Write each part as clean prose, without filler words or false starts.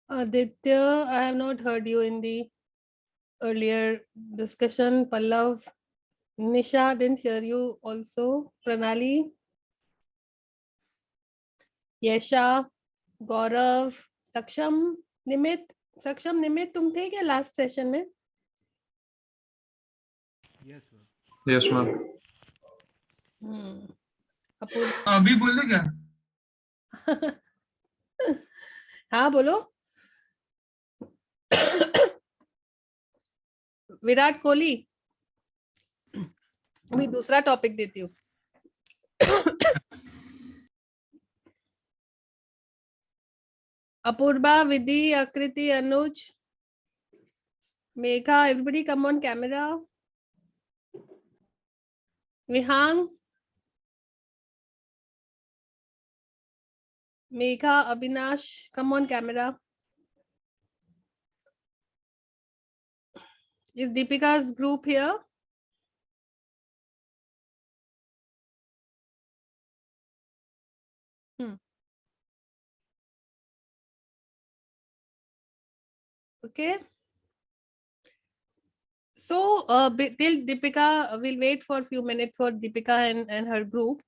Aditya, I have not heard you in the earlier discussion. Pallav, Nisha, didn't hear you also. Pranali, Yesha, Gaurav, Saksham, Nimit. Saksham, Nimit, तुम थे क्या last session में? Yes, ma'am. अपूर्व, अभी बोले क्या? हाँ बोलो. विराट कोहली, मैं दूसरा टॉपिक देती हूँ. Apurva, Vidhi, Akriti, Anuj, Megha, everybody come on camera. Vihang, Megha, Abhinash, come on camera. Is Deepika's group here? Okay. So till Deepika, we'll wait for a few minutes for Deepika and her group.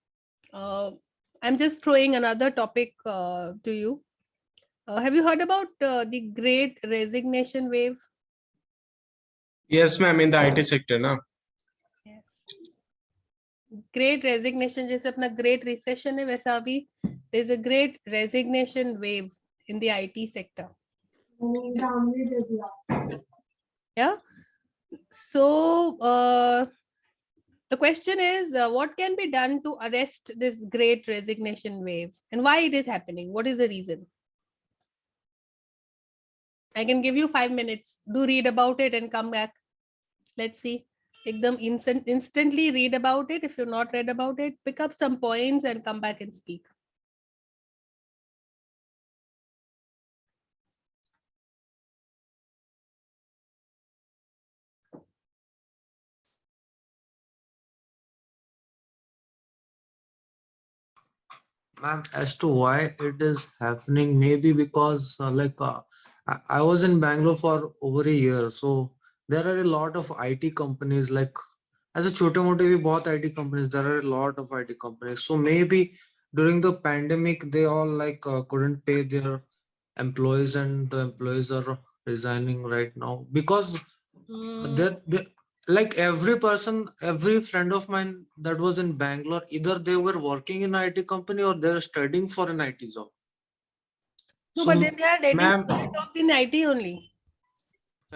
I'm just throwing another topic to you. Have you heard about the Great Resignation Wave? Yes, ma'am. In the IT sector, na. Great Resignation, जैसे अपना Great Recession है वैसा अभी there's a Great Resignation Wave in the IT sector. Yeah. So the question is, what can be done to arrest this Great Resignation Wave, and why it is happening? What is the reason? I can give you 5 minutes. Do read about it and come back. Let's see. Ekdam instantly read about it. If you've not read about it, pick up some points and come back and speak. Ma'am, as to why it is happening, maybe because I was in Bangalore for over a year, so there are a lot of IT companies. Like as a छोटे मोटे भी बहुत IT companies, there are a lot of IT companies. So maybe during the pandemic, they all couldn't pay their employees, and the employees are resigning right now because they like every person, every friend of mine that was in Bangalore, either they were working in IT company or they were studying for an IT job. No, So, but then they are getting ma'am, jobs in IT only.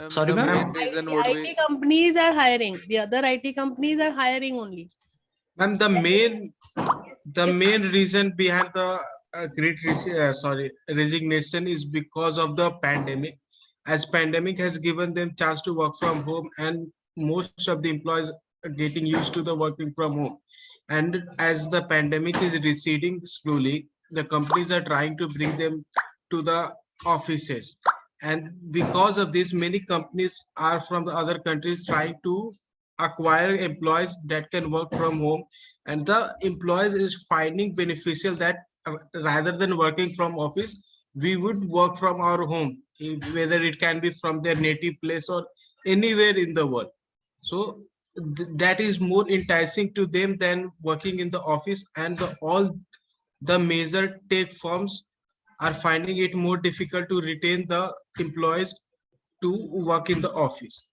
sorry, The ma'am. main reason would IT be companies are hiring. The other IT companies are hiring only. Ma'am, the main reason behind the resignation is because of the pandemic. As pandemic has given them chance to work from home, and most of the employees are getting used to the working from home. And as the pandemic is receding slowly, the companies are trying to bring them to the offices. And because of this, many companies are from the other countries trying to acquire employees that can work from home, and the employees is finding beneficial that rather than working from office, we would work from our home, whether it can be from their native place or anywhere in the world. So that is more enticing to them than working in the office, and all the major tech firms are finding it more difficult to retain the employees to work in the office.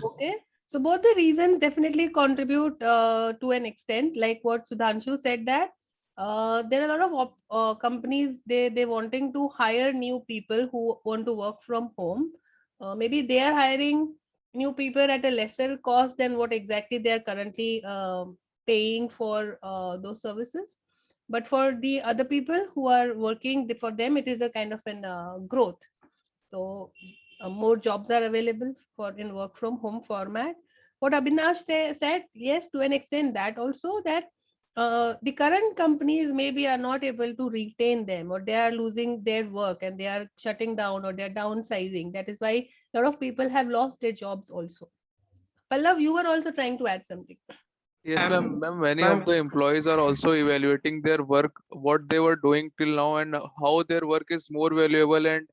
Okay. So both the reasons definitely contribute to an extent, like what Sudhanshu said, that there are a lot of companies, they wanting to hire new people who want to work from home. Maybe they are hiring new people at a lesser cost than what exactly they are currently paying for those services. But for the other people who are working, for them it is a kind of an growth. So more jobs are available for in work from home format. What Abhinash said, yes, to an extent, that also, that the current companies maybe are not able to retain them, or they are losing their work and they are shutting down, or they are downsizing. That is why a lot of people have lost their jobs also. Pallav, you were also trying to add something. yes, ma'am. Many Ma'am, of the employees are also evaluating their work, what they were doing till now, and how their work is more valuable, and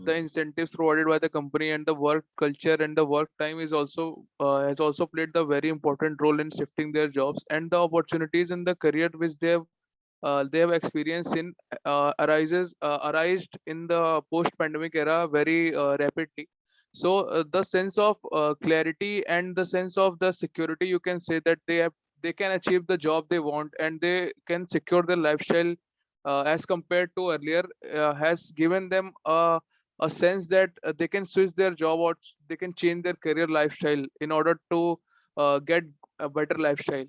the incentives provided by the company and the work culture and the work time is also has also played the very important role in shifting their jobs, and the opportunities in the career which they have experienced in arised in the post pandemic era very rapidly. So the sense of clarity and the sense of the security, you can say that they can achieve the job they want and they can secure their lifestyle as compared to earlier, has given them a sense that they can switch their job or they can change their career lifestyle in order to get a better lifestyle.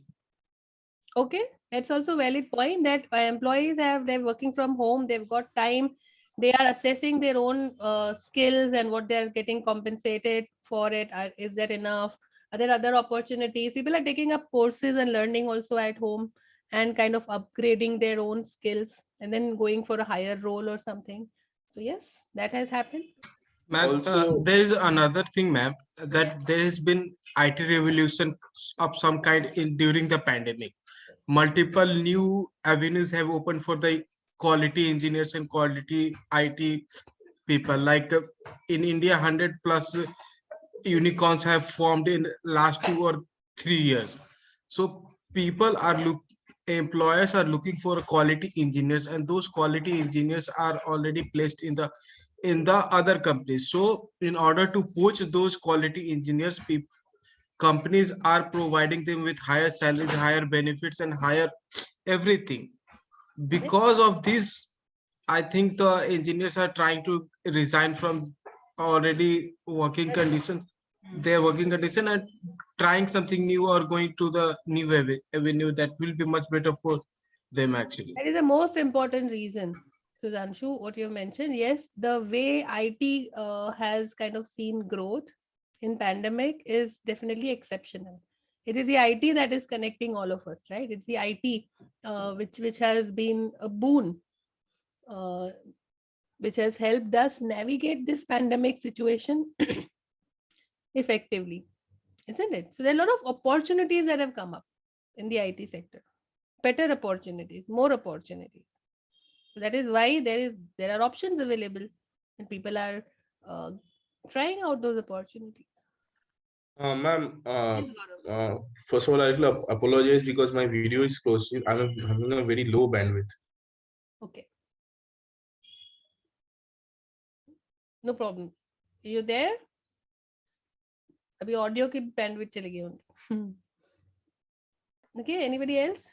Okay, that's also valid point that employees they're working from home, they've got time, they are assessing their own skills and what they're getting compensated for it. Is that enough? Are there other opportunities? People are taking up courses and learning also at home and kind of upgrading their own skills and then going for a higher role or something. So yes, that has happened. Ma'am, Also, there is another thing, ma'am, that there has been IT revolution of some kind in during the pandemic. Multiple new avenues have opened for the quality engineers and quality IT people. Like in India, 100 plus unicorns have formed in last 2 or 3 years. So people are employers are looking for quality engineers, and those quality engineers are already placed in the other companies. So in order to poach those quality engineers, companies are providing them with higher salaries, higher benefits, and higher everything. Because of this, I think the engineers are trying to resign from already working condition, their working condition, and trying something new or going to the new avenue that will be much better for them actually. That is the most important reason, Sudhanshu, what you mentioned. Yes, the way IT has kind of seen growth in pandemic is definitely exceptional. It is the IT that is connecting all of us, right? It's the IT which has been a boon, uh, which has helped us navigate this pandemic situation effectively, isn't it? So there are a lot of opportunities that have come up in the IT sector, better opportunities, more opportunities. So that is why there are options available, and people are uh, trying out those opportunities. ma'am, Yes, Gaurav. first of all, I will apologize because my video is close. I'm having a very low bandwidth. Okay, no problem. You there? अभी audio की bandwidth चली गई उनकी. Okay, anybody else?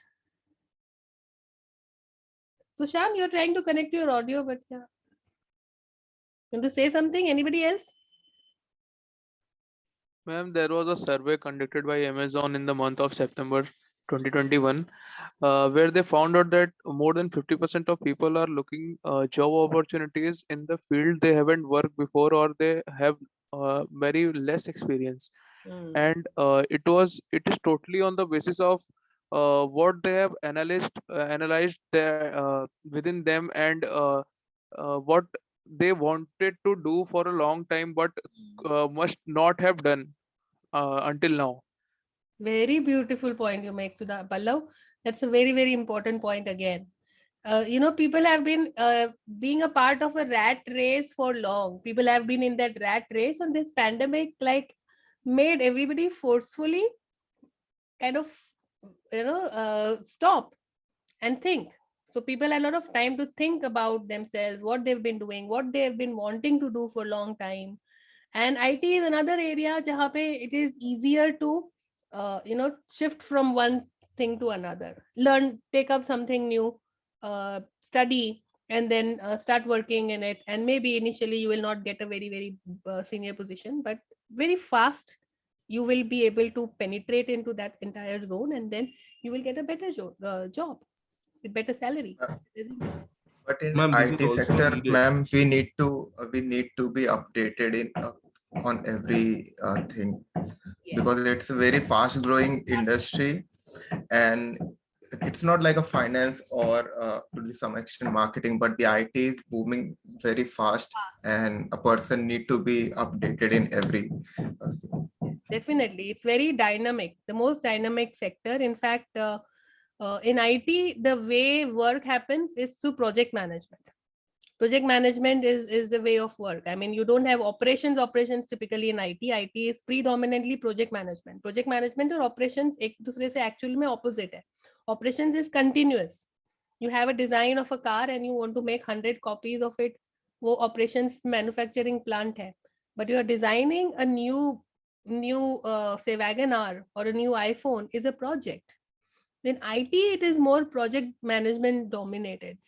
So Shan, you're trying to connect to your audio, but yeah. You want to say something? Anybody else? Ma'am, there was a survey conducted by Amazon in the month of September 2021, where they found out that more than 50% of people are looking job opportunities in the field they haven't worked before or they have very less experience. Hmm. And it is totally on the basis of what they have analyzed within them, and what they wanted to do for a long time but must not have done until now. Very beautiful point you make, Sudha Pallav. That's a very, very important point again. People have been being a part of a rat race for long. People have been in that rat race, and this pandemic like made everybody forcefully kind of stop and think. So people had a lot of time to think about themselves, what they've been doing, what they have been wanting to do for a long time. And IT is another area jahan pe it is easier to shift from one thing to another, learn, take up something new, study, and then start working in it. And maybe initially you will not get a very very senior position, but very fast you will be able to penetrate into that entire zone, and then you will get a better job with better salary, isn't it? But in Ma'am, this is IT also sector, needed. ma'am, we need to be updated in on every thing, Yes. because it's a very fast growing industry, and it's not like a finance or to some extent marketing, but the IT is booming very fast, and a person need to be updated in every thing. Yes, definitely. It's very dynamic, the most dynamic sector. In fact, in IT, the way work happens is through project management. Project management is the way of work. I mean, you don't have operations typically in IT. IT is predominantly project management. Project management और operations एक दूसरे से actually में opposite है. Operations is continuous. You have a design of a car and you want to make 100 copies of it. वो operations manufacturing plant है. But you are designing a new say WagonR or a new iPhone is a project. In IT, it is more project management dominated.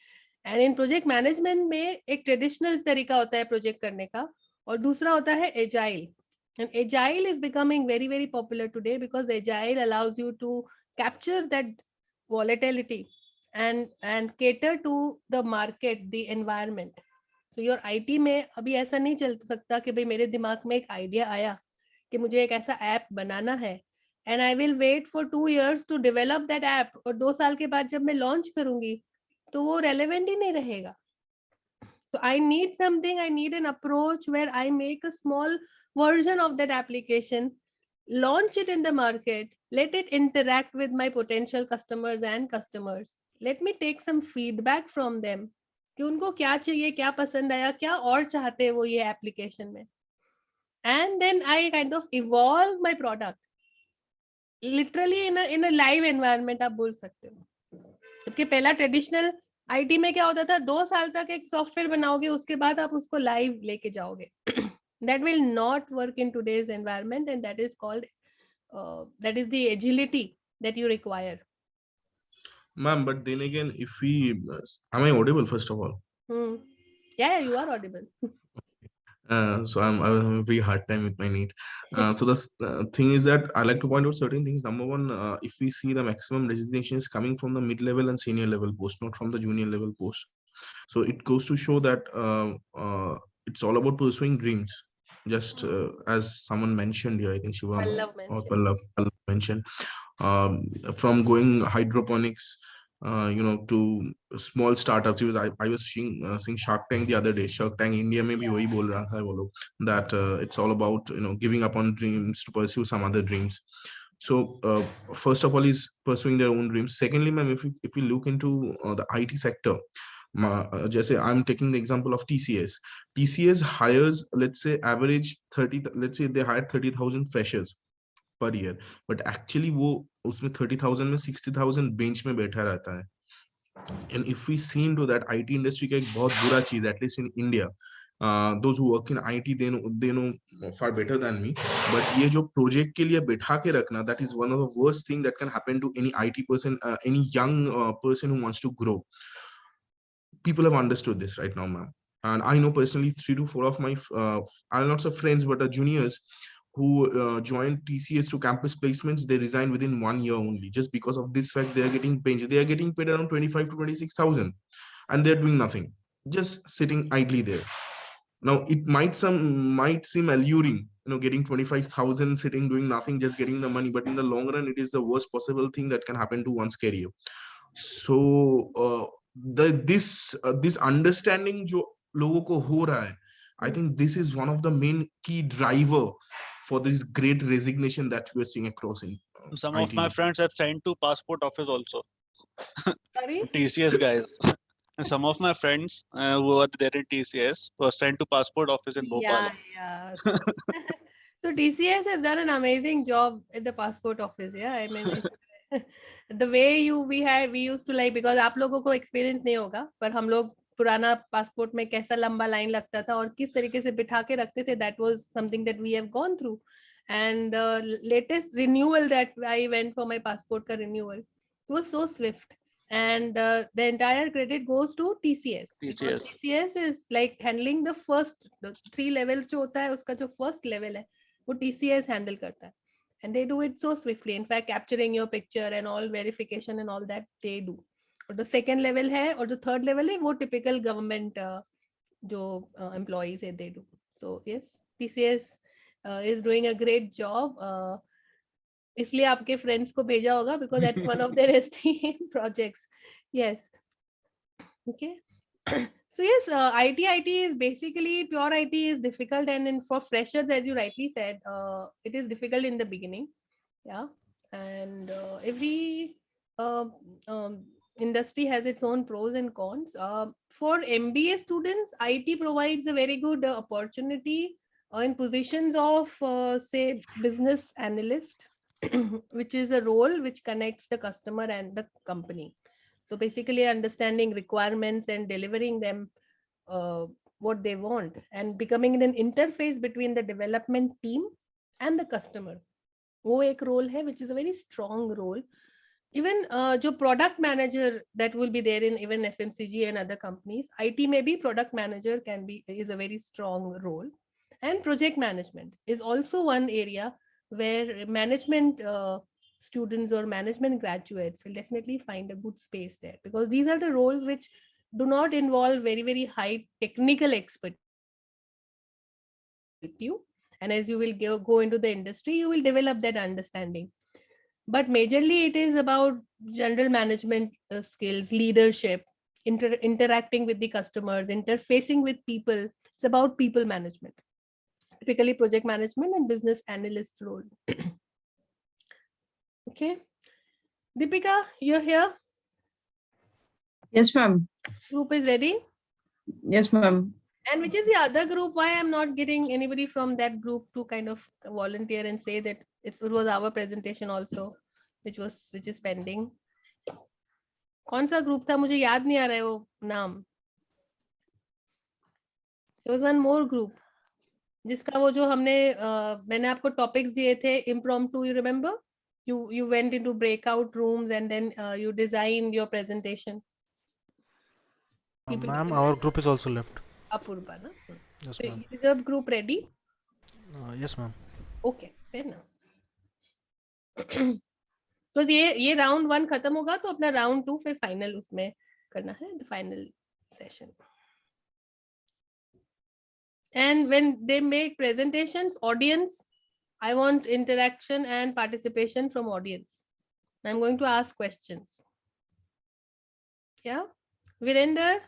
And in project management में एक traditional तरीका होता है project करने का और दूसरा होता है agile. And agile is becoming very, very popular today because agile allows you to capture that volatility and cater to the market, the environment. So your IT में अभी ऐसा नहीं चल सकता कि भाई मेरे दिमाग में एक आइडिया आया कि मुझे एक ऐसा ऐप बनाना है and I will wait for 2 years to develop that app और 2 साल के बाद जब मैं launch करूंगी तो वो relevant ही नहीं रहेगा. So I need something, I need an approach where I make a small version of that application, launch it in the market, let it interact with my potential customers and customers. Let me take some feedback from them कि उनको क्या चाहिए, क्या पसंद आया, क्या और चाहते हैं वो ये application में. And then I kind of evolve my product. Literally in a live environment आप बोल सकते हो. जबकि पहला ट्रेडिशनल आईटी में क्या होता था 2 साल तक एक सॉफ्टवेयर बनाओगे उसके बाद आप उसको लाइव लेके जाओगे. That will not work in today's environment and that is called that is the agility that you require. Ma'am, but then again, if we am I audible first of all? Yeah, you are audible. So I'm having a very hard time with my need. So the thing is that I like to point out certain things. Number one, if we see the maximum resignation is coming from the mid-level and senior level post, not from the junior level post. So it goes to show that it's all about pursuing dreams. Just as someone mentioned here, I think Shivam or Pallav mentioned, from going hydroponics, to small startups. I was seeing Shark Tank the other day. Shark Tank India में भी वही बोल रहा था वो लोग that it's all about giving up on dreams to pursue some other dreams. So first of all is pursuing their own dreams. Secondly, ma'am, if we look into the IT sector, जैसे I'm taking the example of TCS. TCS hires, let's say, average 30. Let's say they hire 30,000 freshers per year, but actually वो उसमें 30,000 में 60,000 bench में बैठा रहता है. And if we see into that, IT industry का एक बहुत बुरा चीज, at least in India, those who work in IT they know far better than me, but ये जो project के लिए बैठा के रखना, that is one of the worst thing that can happen to any IT person, any young person who wants to grow. People have understood this right now, ma'am, and I know personally 3 to 4 of my I'm not so friends but juniors who joined TCS to campus placements. They resigned within 1 year only, just because of this fact. They are getting paid. They are getting paid around 25 to 26,000, and they're doing nothing, just sitting idly there. Now it might seem alluring, getting 25,000, sitting doing nothing, just getting the money. But in the long run, it is the worst possible thing that can happen to one's career. So this understanding जो लोगों को हो रहा है, I think this is one of the main key driver for this great resignation that we are seeing across in some IT. of my friends have sent to passport office also. Sorry? TCS guys. And some of my friends who are there in TCS were sent to passport office in Bhopal. Yeah. So TCS has done an amazing job at the passport office. Yeah, I mean, the way we used to like, because आप लोगों को experience नहीं होगा, पर हम लोग पुराना passport में कैसा लंबा लाइन लगता था और किस तरीके से बिठा के रखते थे, that was something that we have gone through. And the latest renewal that I went for my passport ka renewal, it was so swift. And the entire credit goes to TCS. Because TCS is like handling the 3 levels जो होता है, उसका जो first level है, वो TCS handle करता है. And they do it so swiftly. In fact, capturing your picture and all verification and all that they do. और the second level है और the third level है, वो typical government जो employees है, they do. So yes, TCS is doing a great job. इसलिए आपके friends को भेजा होगा because that's one of their STM projects. Yes. Okay. So yes, IT is basically pure IT is difficult, and for freshers, as you rightly said, it is difficult in the beginning. Yeah, and every industry has its own pros and cons. For MBA students, IT provides a very good opportunity in positions of, say, business analyst, which is a role which connects the customer and the company. So basically, understanding requirements and delivering them what they want, and becoming an interface between the development team and the customer. वो एक role है which is a very strong role. Even जो product manager that will be there in even FMCG and other companies, IT maybe product manager is a very strong role. And project management is also one area where management students or management graduates will definitely find a good space there, because these are the roles which do not involve very, very high technical expertise. You, and as you will go into the industry, you will develop that understanding. But majorly it is about general management skills, leadership, interacting with the customers, interfacing with people. It's about people management, typically project management and business analyst role. Okay, Deepika, you're here. Yes, ma'am. Group is ready. Yes, ma'am. And which is the other group? Why I'm not getting anybody from that group to kind of volunteer and say that it was our presentation also, which is pending. कौन सा group था, मुझे याद नहीं आ रहा है वो नाम. There was one more group जिसका वो जो मैंने आपको topics दिए थे impromptu, you remember? You went into breakout rooms and then you designed your presentation. Ma'am, our group is also left. Apurva, na? Yes, So ma'am. is your group ready? Yes, ma'am. Okay, fair enough. तो ये round 1 खत्म होगा तो अपना round 2 फिर final उसमें करना है, the final session. And when they make presentations, audience, I want interaction and participation from audience. I'm going to ask questions. Yeah, Virender,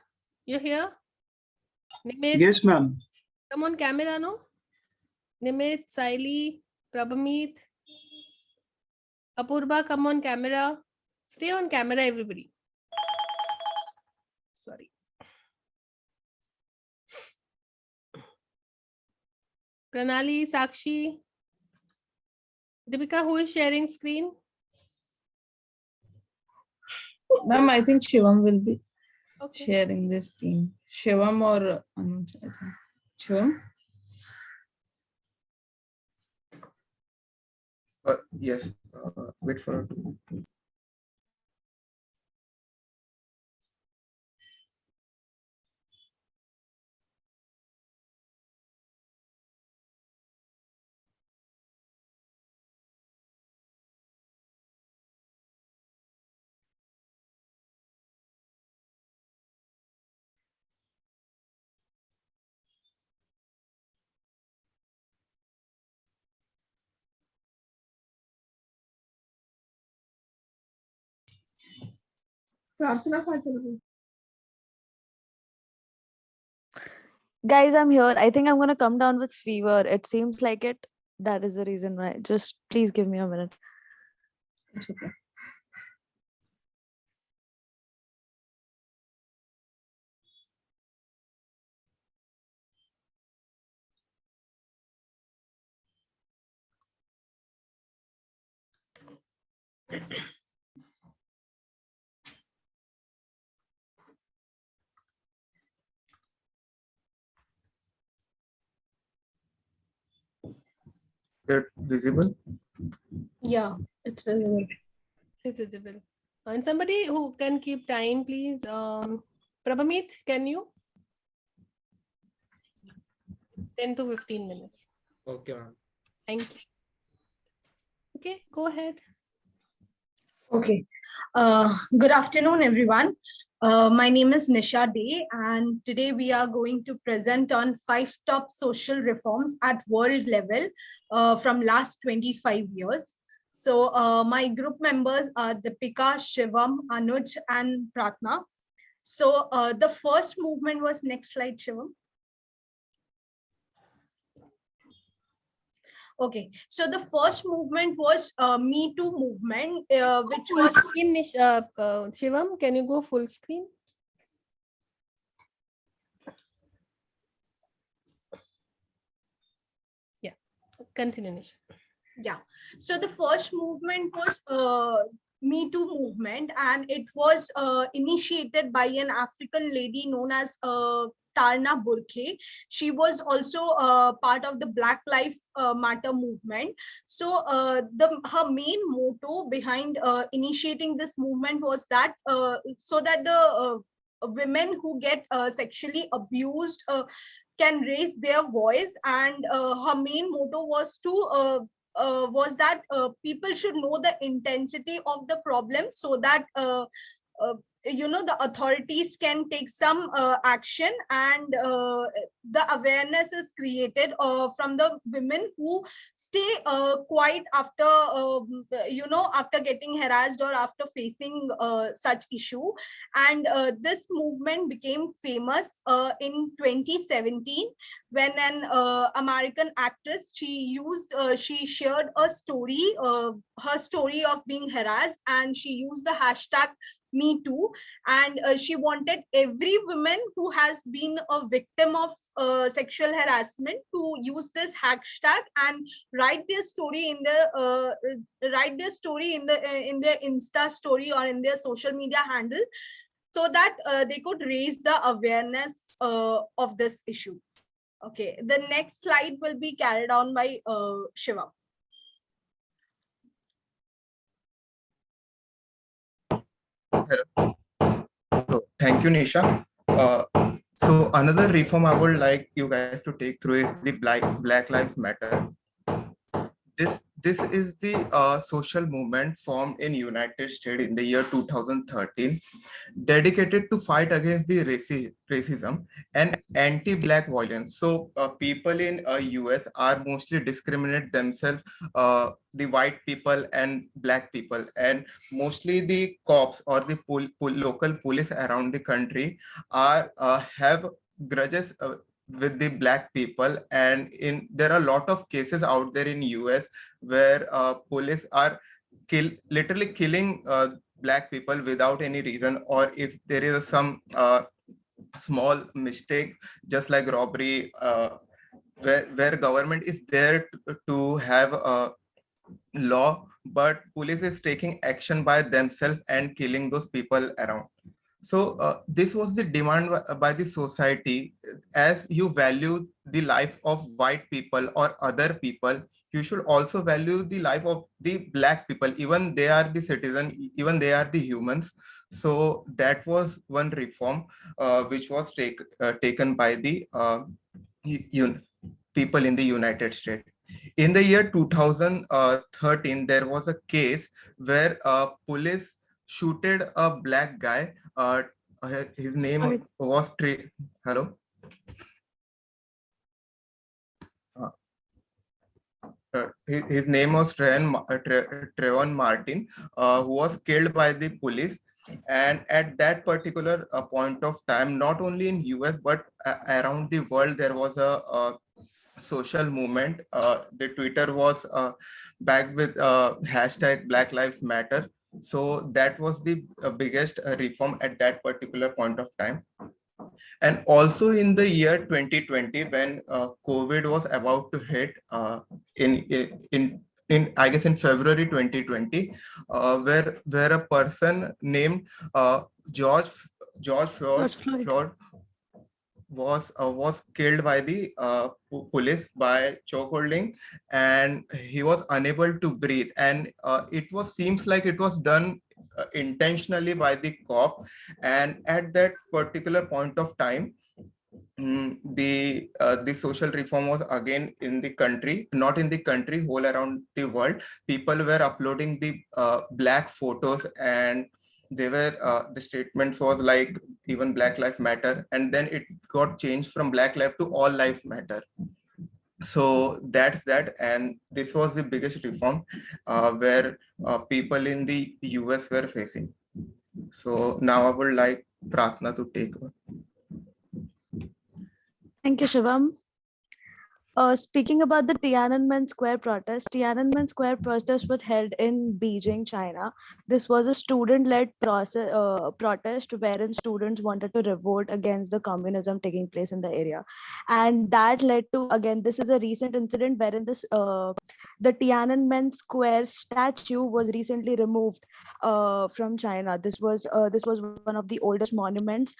you're here. Nimit, Yes, ma'am. come on camera, no? Nimit, Saili, Prabhamit, Apurva, come on camera. Stay on camera, everybody. Sorry. Pranali, Sakshi, Deepika, who is sharing screen? Ma'am, I think Shivam will be Okay. sharing this screen. Shivam or Anuj, I think. Shivam? Yes, wait for it. Guys, I'm here. I think I'm gonna come down with fever. It seems like it. That is the reason why. Just please give me a minute. It's okay. They're visible. Yeah, it's visible. It's visible. And somebody who can keep time, please. Prabhamit, can you? 10 to 15 minutes. Okay, ma'am. Thank you. Okay, go ahead. Okay. Good afternoon, everyone. My name is Nisha Day, and today we are going to present on 5 top social reforms at world level from last 25 years. So my group members are Deepika, Shivam, Anuj, and Pratna. So the first movement was, next slide, Shivam. Okay, so the first movement was Me Too movement, which Full was screen, Shivam, can you go full screen? Yeah, continue, Nisha. yeah. So the first movement was Me Too movement, and it was initiated by an African lady known as Tarna Burke. She was also part of the Black Lives Matter movement. So her main motto behind initiating this movement was that so that the women who get sexually abused can raise their voice, and her main motto was that people should know the intensity of the problem, so that uh, the authorities can take some action, and the awareness is created from the women who stay quiet after after getting harassed or after facing such issue. And this movement became famous in 2017, when an American actress, she shared a story, her story of being harassed, and she used the hashtag Me Too, and she wanted every woman who has been a victim of sexual harassment to use this hashtag and write their story in their Insta story or in their social media handle, so that they could raise the awareness of this issue. Okay, the next slide will be carried on by Shiva. So thank you, Nisha. So another reform I would like you guys to take through is the Black Lives Matter. This is the social movement formed in United States in the year 2013, dedicated to fight against the racism and anti-black violence. So people in US are mostly discriminate themselves, the white people and black people, and mostly the cops or the local police around the country are have grudges with the black people. And there are a lot of cases out there in US where police are literally killing black people without any reason, or if there is some small mistake, just like robbery, where government is there to have a law, but police is taking action by themselves and killing those people around. So this was the demand by the society. As you value the life of white people or other people, you should also value the life of the black people. Even they are the citizen, even they are the humans. So that was one reform which was taken by the people in the United States. In the year 2013, there was a case where police shooted a black guy. His name was Hello. His name was Trayvon Martin, who was killed by the police. And at that particular point of time, not only in US but around the world, there was a social movement. The Twitter was back with hashtag Black Lives Matter. So that was the biggest reform at that particular point of time. And also in the year 2020, when COVID was about to hit in I guess in February 2020, where a person named George Floyd was killed by the police by chokeholding, and he was unable to breathe. And it seems like it was done intentionally by the cop. And at that particular point of time, the social reform was again in the country, not in the country, whole around the world. People were uploading the black photos, and they were the statements was like even Black Lives Matter, and then it got changed from Black Lives to All Lives Matter. So that's that, and this was the biggest reform where people in the US were facing. So now I would like Pratna to take over. Thank you, Shivam. Speaking about the Tiananmen Square protest, Tiananmen Square protest was held in Beijing, China. This was a student-led protest wherein students wanted to revolt against the communism taking place in the area, and that led to, again, this is a recent incident wherein the Tiananmen Square statue was recently removed from China. This was one of the oldest monuments,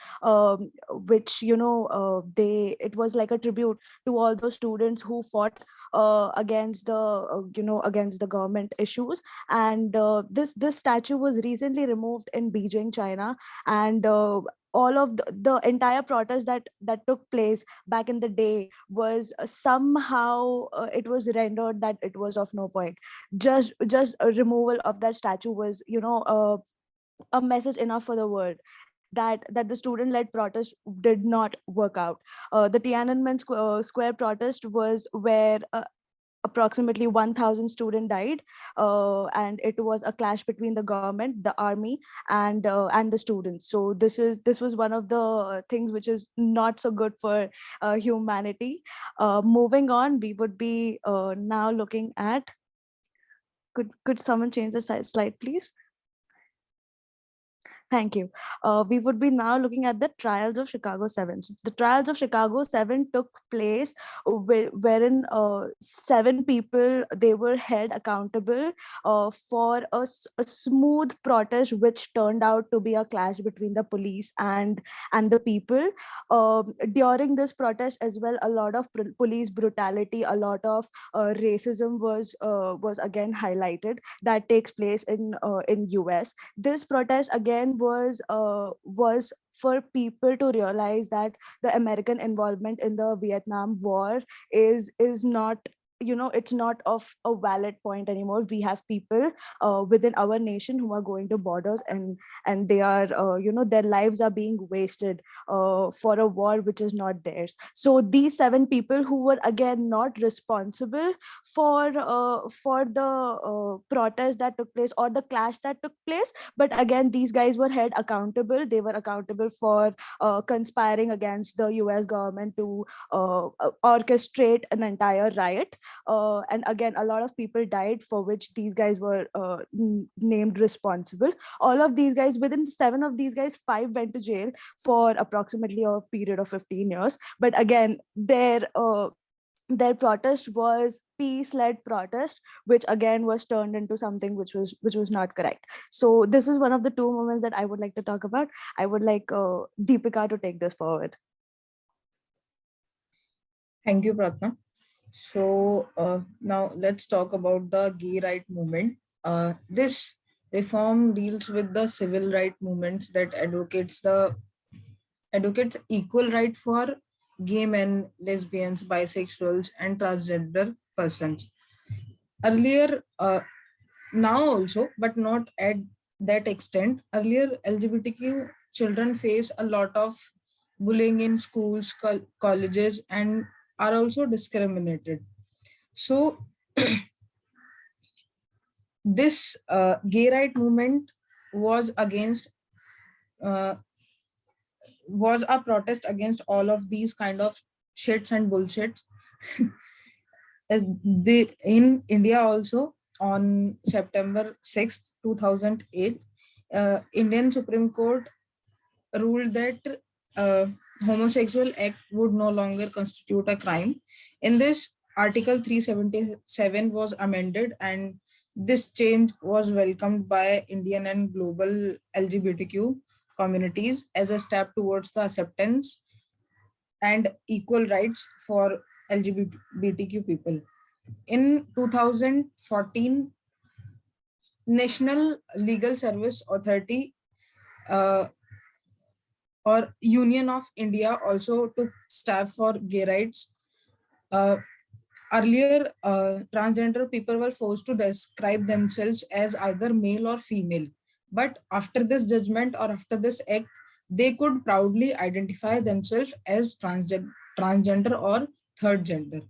which it was like a tribute to all those students who fought against the government issues. And this statue was recently removed in Beijing, China. And all of the entire protest that took place back in the day was somehow it was rendered that it was of no point. Just a removal of that statue was a message enough for the world that the student-led protest did not work out. The Tiananmen Square protest was where approximately 1,000 students died, and it was a clash between the government, the army, and the students. So this was one of the things which is not so good for humanity. Moving on, we would be now looking at. Could someone change the slide, please? Thank you. We would be now looking at the trials of Chicago 7. So the trials of Chicago 7 took place wherein 7 people, they were held accountable for a smooth protest, which turned out to be a clash between the police and the people. During this protest as well, a lot of police brutality, a lot of racism was again highlighted that takes place in US. This protest again was for people to realize that the American involvement in the Vietnam War is not, it's not of a valid point anymore. We have people within our nation who are going to borders, and they are their lives are being wasted for a war which is not theirs. So these 7 people who were again not responsible for the protest that took place or the clash that took place, but again these guys were held accountable. They were accountable for conspiring against the US government to orchestrate an entire riot. And again, a lot of people died for which these guys were named responsible. All of these guys, within 7 of these guys, 5 went to jail for approximately a period of 15 years. But again, their protest was peace-led protest, which again was turned into something which was not correct. So this is one of the 2 moments that I would like to talk about. I would like Deepika to take this forward. Thank you, Pratna. So now let's talk about the gay right movement. This reform deals with the civil right movements that advocates equal right for gay men, lesbians, bisexuals, and transgender persons. Earlier, now also, but not at that extent. Earlier, LGBTQ children face a lot of bullying in schools, colleges, and are also discriminated. So this gay right movement was was a protest against all of these kind of shits and bullshits. In India also, on September 6th, 2008, Indian Supreme Court ruled that homosexual act would no longer constitute a crime. In this, Article 377 was amended, and this change was welcomed by Indian and global LGBTQ communities as a step towards the acceptance and equal rights for LGBTQ people. In 2014, National Legal Service Authority or Union of India also took step for gay rights. Earlier, transgender people were forced to describe themselves as either male or female. But after this judgment or after this act, they could proudly identify themselves as transgender or third gender.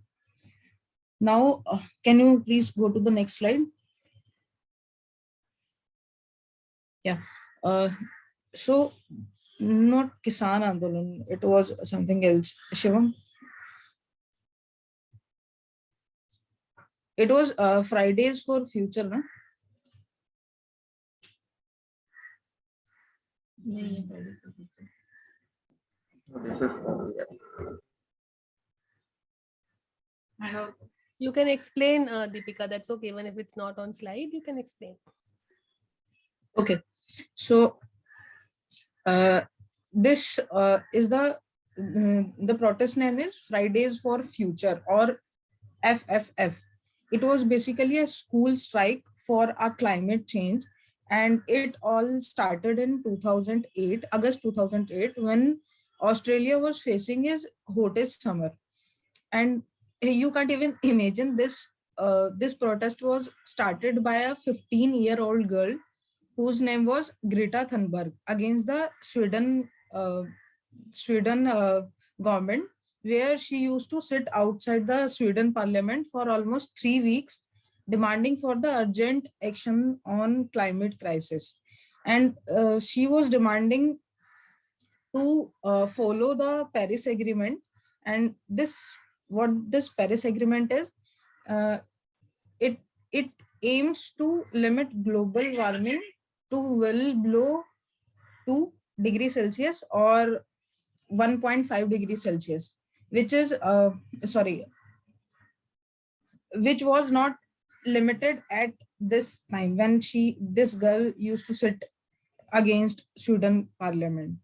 Now, can you please go to the next slide? Yeah. So, not Kisan Andolan, it was something else. Shivam? It was Fridays for Future, no? This is You can explain, Deepika. That's okay. Even if it's not on slide, you can explain. Okay, so this is the protest name is Fridays for Future, or FFF. It was basically a school strike for a climate change, and it all started in 2008, August 2008, when Australia was facing its hottest summer. And you can't even imagine this. This protest was started by a 15-year-old girl whose name was Greta Thunberg against the Sweden government, where she used to sit outside the Sweden parliament for almost 3 weeks, demanding for the urgent action on climate crisis. And she was demanding to follow the Paris Agreement. And what this Paris Agreement is, uh, it it aims to limit global warming to well below 2 degrees Celsius or 1.5 degrees Celsius, which is which was not limited at this time when this girl used to sit against Sweden parliament.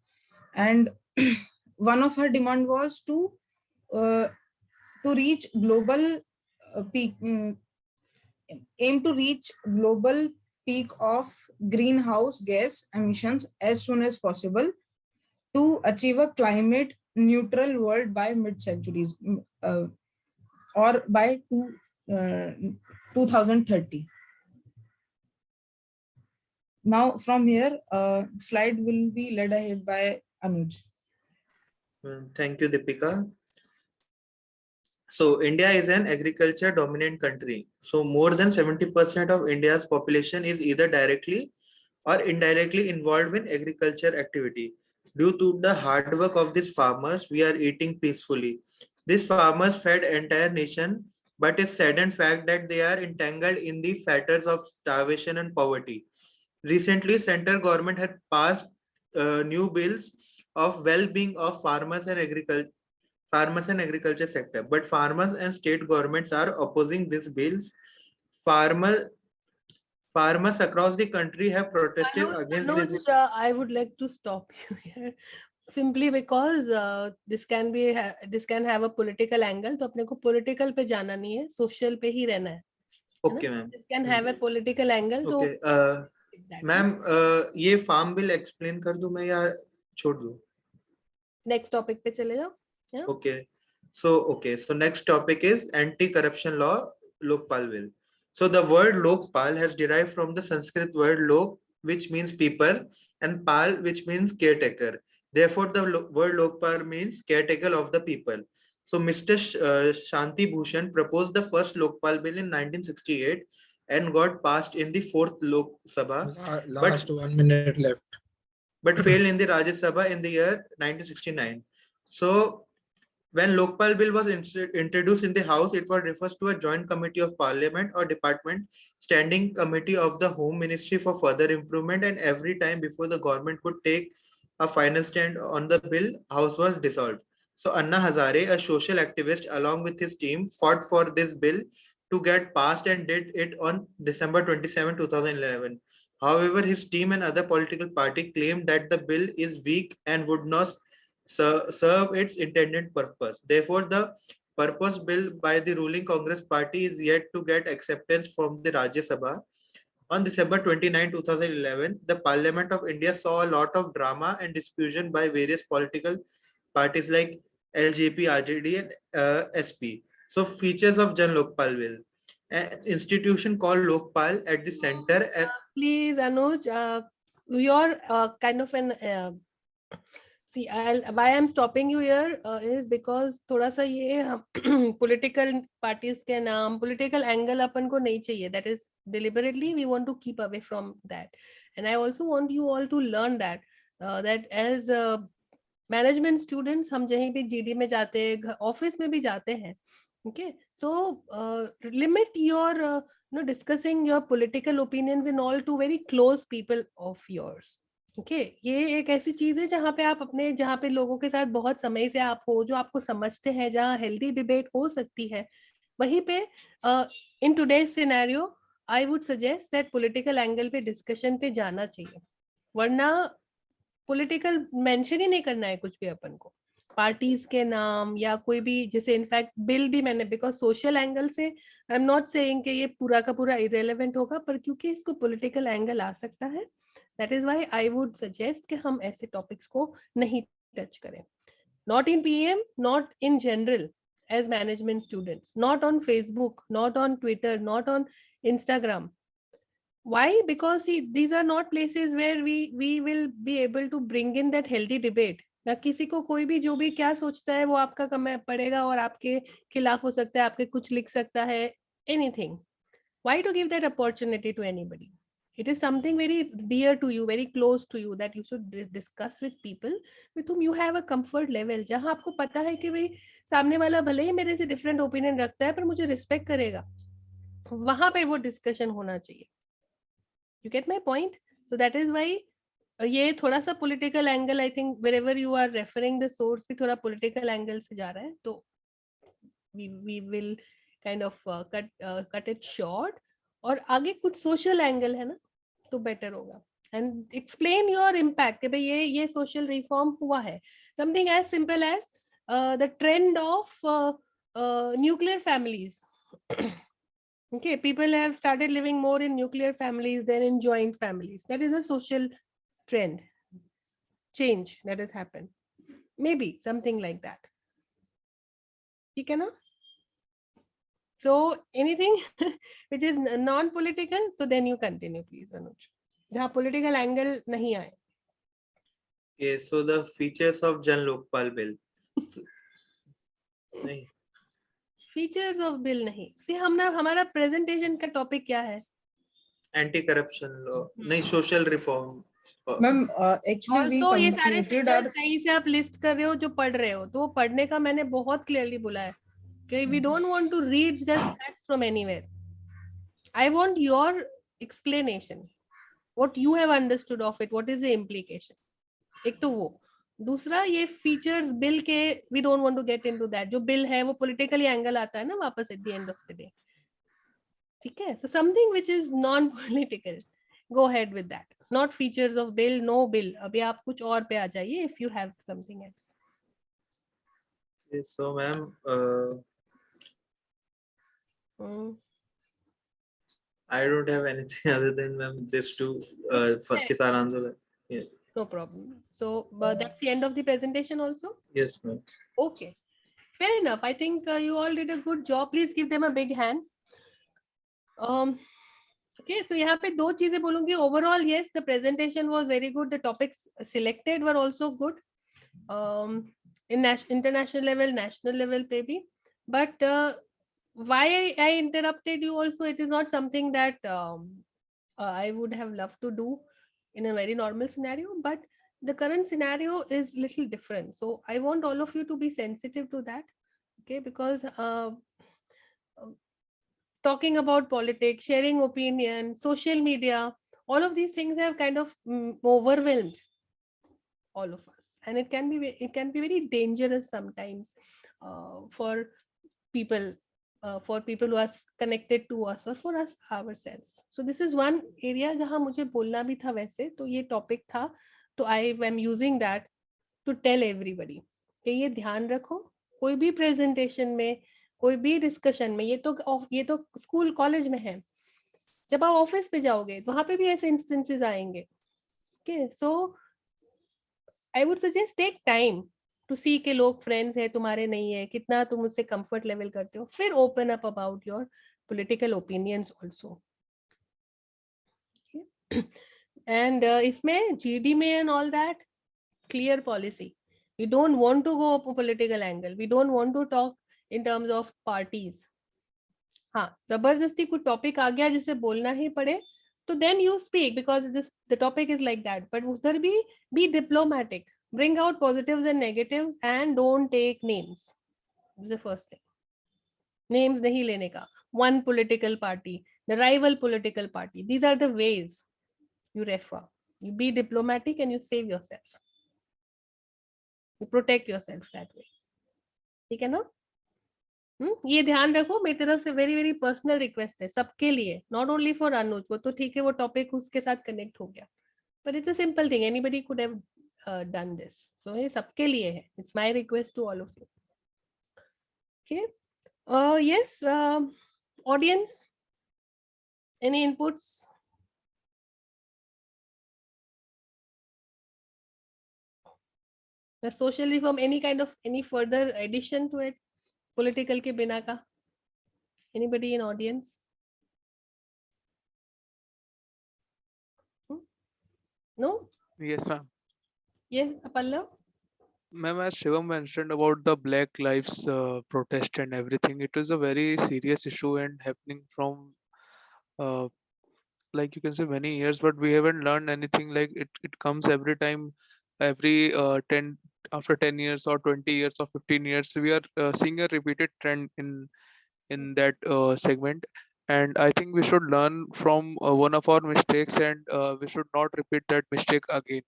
And one of her demand was uh, to reach global peak, aim to reach global peak of greenhouse gas emissions as soon as possible to achieve a climate neutral world by mid-centuries, or by 2030. Now from here, slide will be led ahead by Anuj. Thank you, Deepika. So India is an agriculture dominant country. So more than 70% of India's population is either directly or indirectly involved in agriculture activity. Due to the hard work of these farmers, we are eating peacefully. These farmers fed entire nation, but it's saddened fact that they are entangled in the fetters of starvation and poverty. Recently, central government had passed new bills of well-being of farmers and agriculture sector, but farmers and state governments are opposing these bills. Farmer Farmers across the country have protested against this. Anuj, I would like to stop you here simply because this can have a political angle. तो अपने को political पे जाना नहीं है, social पे ही रहना है. Okay, ma'am. This can have a political angle. Okay, ma'am, ये farm bill explain कर दूं मैं या छोड़ दूं? Next topic पे चले जाओ. Yeah. Okay, so next topic is anti-corruption law, Lokpal bill. So the word Lokpal has derived from the Sanskrit word Lok, which means people, and Pal, which means caretaker. Therefore, the word Lokpal means caretaker of the people. So Mr. Shanti Bhushan proposed the first Lokpal bill in 1968 and got passed in the 4th Lok Sabha. Last 1 minute left. But failed in the Rajya Sabha in the year 1969. So when Lokpal bill was introduced in the House, it was refers to a joint committee of Parliament or department standing committee of the Home Ministry for further improvement, and every time before the government could take a final stand on the bill, House was dissolved. So Anna Hazare, a social activist, along with his team, fought for this bill to get passed and did it on December 27, 2011. However, his team and other political party claimed that the bill is weak and would not serve its intended purpose. Therefore, the purpose bill by the ruling Congress party is yet to get acceptance from the Rajya Sabha. On December 29, 2011, the Parliament of India saw a lot of drama and disputation by various political parties like LJP, RJD, and SP. So, features of Jan Lokpal bill. An institution called Lokpal at the center. Please, Anuj, you're kind of an. See, why I'm stopping you here is because थोड़ा सा ये political parties के नाम, political angle अपन को नहीं चाहिए. That is deliberately we want to keep away from that. And I also want you all to learn that that as management students हम जहीं भी GD में जाते हैं, ऑफिस में भी जाते हैं, Okay, so limit your discussing your political opinions in all to very close people of yours. Okay, ये एक ऐसी चीज है जहाँ पे आप अपने, जहाँ पे लोगों के साथ बहुत समय से आप हो, जो आपको समझते हैं, जहाँ हेल्दी डिबेट हो सकती है, वहीं पे in today's scenario I would suggest that political angle पे डिस्कशन पे जाना चाहिए, वरना पॉलिटिकल मेंशन ही नहीं करना है कुछ भी अपन को, पार्टीज के नाम या कोई भी, जैसे इनफैक्ट बिल भी मैंने, बिकॉज सोशल एंगल से आई एम नॉट सेइंग कि ये पूरा का पूरा इरेलेवेंट होगा, पर क्योंकि इसको पॉलिटिकल एंगल आ सकता है, that is why I would suggest कि हम ऐसे टॉपिक्स को नहीं टच करें, not in PM, not in general as management students, not on Facebook, not on Twitter, not on Instagram. Why? Because see, these are not places where we will be able to bring in that healthy debate. ना किसी को कोई भी जो भी क्या सोचता है वो आपका कमेंट पढ़ेगा और आपके खिलाफ हो सकता है, आपके कुछ लिख सकता है, anything. Why to give that opportunity to anybody? It is something very dear to you, very close to you, that you should discuss with people with whom you have a comfort level, जहां आपको पता है कि भाई सामने वाला भले ही मेरे से डिफरेंट ओपिनियन रखता है पर मुझे रिस्पेक्ट करेगा, वहां पे वो डिस्कशन होना चाहिए. You get my point? So that is why ये थोड़ा सा political angle, I think wherever you are referring the source भी थोड़ा पॉलिटिकल एंगल से जा रहा है, तो we will kind of cut it short, और आगे कुछ सोशल एंगल है ना तो बेटर होगा, एंड एक्सप्लेन योर इम्पैक्ट कि भाई ये सोशल रिफॉर्म हुआ है, something as simple as the trend of nuclear families. Okay, people have started living more in nuclear families than in joint families. That is a social trend change that has happened, maybe something like that. ठीक है ना? So anything which is non-political, so then you continue, please, Anuj. जहाँ political angle नहीं आए. Okay, so the features of Jan Lokpal bill. नहीं. Features of bill नहीं. See, हमारा presentation का topic क्या है? Anti-corruption law. नहीं, social reform. Ma'am actually Also we ये सारे कंप्लीटेड features आवर कहीं से आप list कर रहे हो जो पढ़ रहे हो, तो वो पढ़ने का मैंने बहुत clearly बोला है कि we don't want to read just facts from anywhere. I want your explanation, what you have understood of it, what is the implication. एक तो वो, दूसरा ये फीचर्स बिल के, we don't want to get into that, जो bill है वो politically angle आता है ना वापस at the end of the day, ठीक है? So something which is non political, go ahead with that, not features of bill, no bill. अभी आप कुछ और पे आ जाइए if you have something else. So ma'am, I don't have anything other than ma'am this two for Kisan Andolan. Yeah. No problem. So that's the end of the presentation also? Yes ma'am. Okay, fair enough. I think you all did a good job. Please give them a big hand. Okay, so यहाँ पे दो चीजें बोलूंगी. Overall, yes, the presentation was very good. The topics selected were also good. In international level, national level, maybe. But why I interrupted you also, it is not something that I would have loved to do in a very normal scenario, but the current scenario is little different. So I want all of you to be sensitive to that, okay? Because talking about politics, sharing opinion, social media, all of these things have kind of overwhelmed all of us, and it can be very dangerous sometimes for people who are connected to us or for us ourselves. So this is one area जहाँ मुझे बोलना भी था वैसे, तो ये topic था, तो I am using that to tell everybody कि ये ध्यान रखो, कोई भी presentation में, कोई भी discussion में, ये तो स्कूल कॉलेज में है, जब आप ऑफिस पे जाओगे तो वहाँ पे भी ऐसे instances आएंगे. Okay, so I would suggest take time to see के लोग फ्रेंड्स है तुम्हारे नहीं है, कितना तुम उससे कंफर्ट लेवल करते हो, फिर open up about your political opinions also. And इसमें जीडी में and all that, clear policy. We don't want to go political angle, we don't want to talk in terms of parties. हाँ, जबरदस्ती कुछ topic आ गया जिसपे बोलना ही पड़े तो then you speak because the topic is like that, but udhar be diplomatic, bring out positives and negatives, and don't take names. This is the first thing. Names nahi lene ka. One political party, the rival political party. These are the ways you refer. You be diplomatic and you save yourself. You protect yourself that way. ठीक है ना? ये ध्यान रखो, मेरी तरफ से very very personal request है सबके लिए, नॉट ओनली फॉर अनुज. वो तो ठीक है, वो टॉपिक उसके साथ कनेक्ट हो गया, but it's a simple thing, anybody could have done this. So ये सबके लिए है. It's my request to all of you. Okay, yes, audience, any inputs? The social reform, any kind of, any further addition to it, political के बिना का? Anybody in audience? No? Yes, ma'am. Yeah, Pallav? Ma'am, as Shivam mentioned about the Black Lives protest and everything, it is a very serious issue and happening from like you can say many years, but we haven't learned anything. Like it comes every time, every 10 after 10 years or 20 years or 15 years, we are seeing a repeated trend in that segment. And I think we should learn from one of our mistakes, and we should not repeat that mistake again.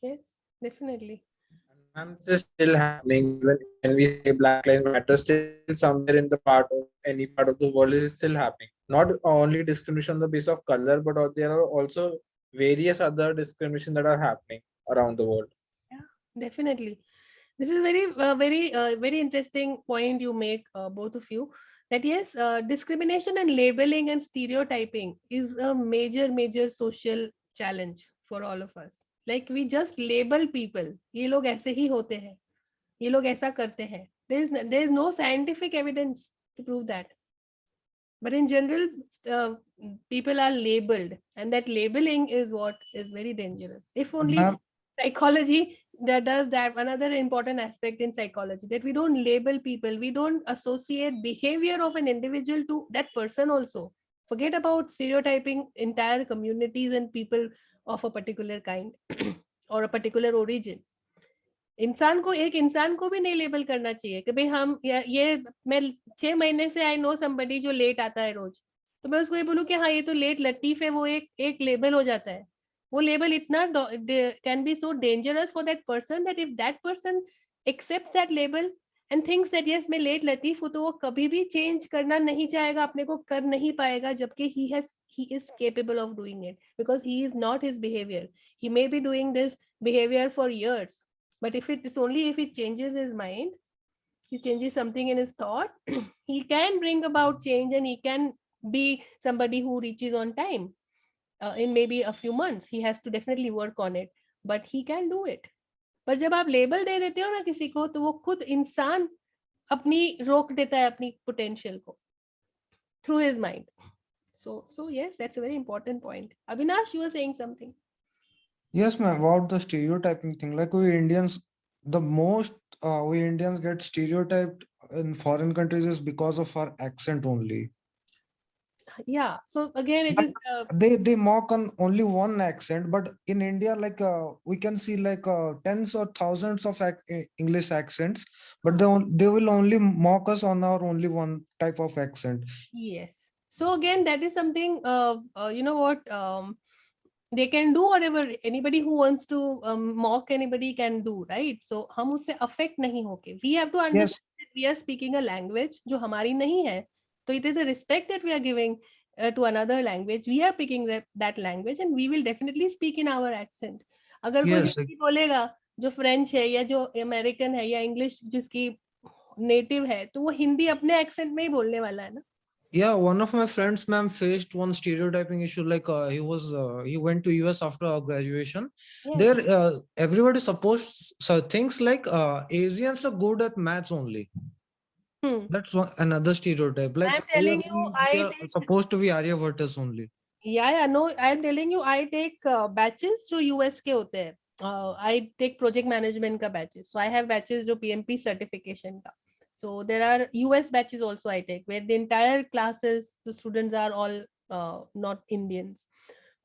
Yes, definitely. And this is still happening. Even when we say Black Lives Matter, still somewhere in the part of any part of the world is still happening. Not only discrimination on the basis of color, but there are also various other discrimination that are happening around the world. Yeah, definitely. This is very interesting point you make, both of you. That yes, discrimination and labeling and stereotyping is a major social challenge for all of us. Like we just label people. ये लोग ऐसे ही होते हैं. ये लोग ऐसा करते हैं. There is no scientific evidence to prove that. But in general, people are labeled, and that labeling is what is very dangerous. If only psychology that does that. Another important aspect in psychology, that we don't label people, we don't associate behavior of an individual to that person also. Forget about stereotyping entire communities and people of a particular kind or a particular origin. इंसान को, एक इंसान को भी नहीं label करना चाहिए कि भाई हम ये मैं 6 महीने से आई नो समबडी जो लेट आता है रोज, तो मैं उसको ये बोलूं कि हाँ ये तो लेट लतीफ है, वो एक लेबल हो जाता है. वो लेबल इतना can be so dangerous for that person, that if that person accepts that label and thinks that yes मैं लेट लतीफ हूँ, तो वो कभी भी चेंज करना नहीं चाहेगा, अपने को कर नहीं पाएगा, जबकि he is capable of doing it because he is not his behavior. He may be doing this behavior for years, but if it is only if he changes his mind, he changes something in his thought, he can bring about change and he can be somebody who reaches on time in maybe a few months. He has to definitely work on it, but he can do it. पर जब आप label दे देते हो ना किसी को, तो वो खुद इंसान अपनी रोक देता है अपनी पोटेंशियल को through his mind. So yes, that's a very important point. Avinash, you were saying something. Yes, ma'am. About the stereotyping thing, like we Indians, the most we Indians get stereotyped in foreign countries is because of our accent only. Yeah. So again, it is they mock on only one accent, but in India, like we can see like tens or thousands of English accents, but they will only mock us on our only one type of accent. Yes. So again, that is something. You know what? They can do whatever. Anybody who wants to mock anybody can do, right? So हम उससे affect नहीं होके. We have to understand that we are speaking a language जो हमारी नहीं है. So it is a respect that we are giving to another language. We are picking that language, and we will definitely speak in our accent. अगर कोई हिंदी बोलेगा जो French है या जो अमेरिकन है या इंग्लिश जिसकी नेटिव है, तो वो हिंदी अपने एक्सेंट में ही बोलने वाला है ना. Yeah, one of my friends, ma'am, faced one stereotyping issue. Like he went to US after our graduation. Yes. There, everybody supposed things like Asians are good at maths only. That's another stereotype. Like I'm telling you, we are supposed to be Aryabhatas only. Yeah, no, I'm telling you, I take batches जो US के होते हैं. I take project management का batches. So I have batches जो PMP certification का. So there are US batches also I take, where the entire classes, the students are all not Indians.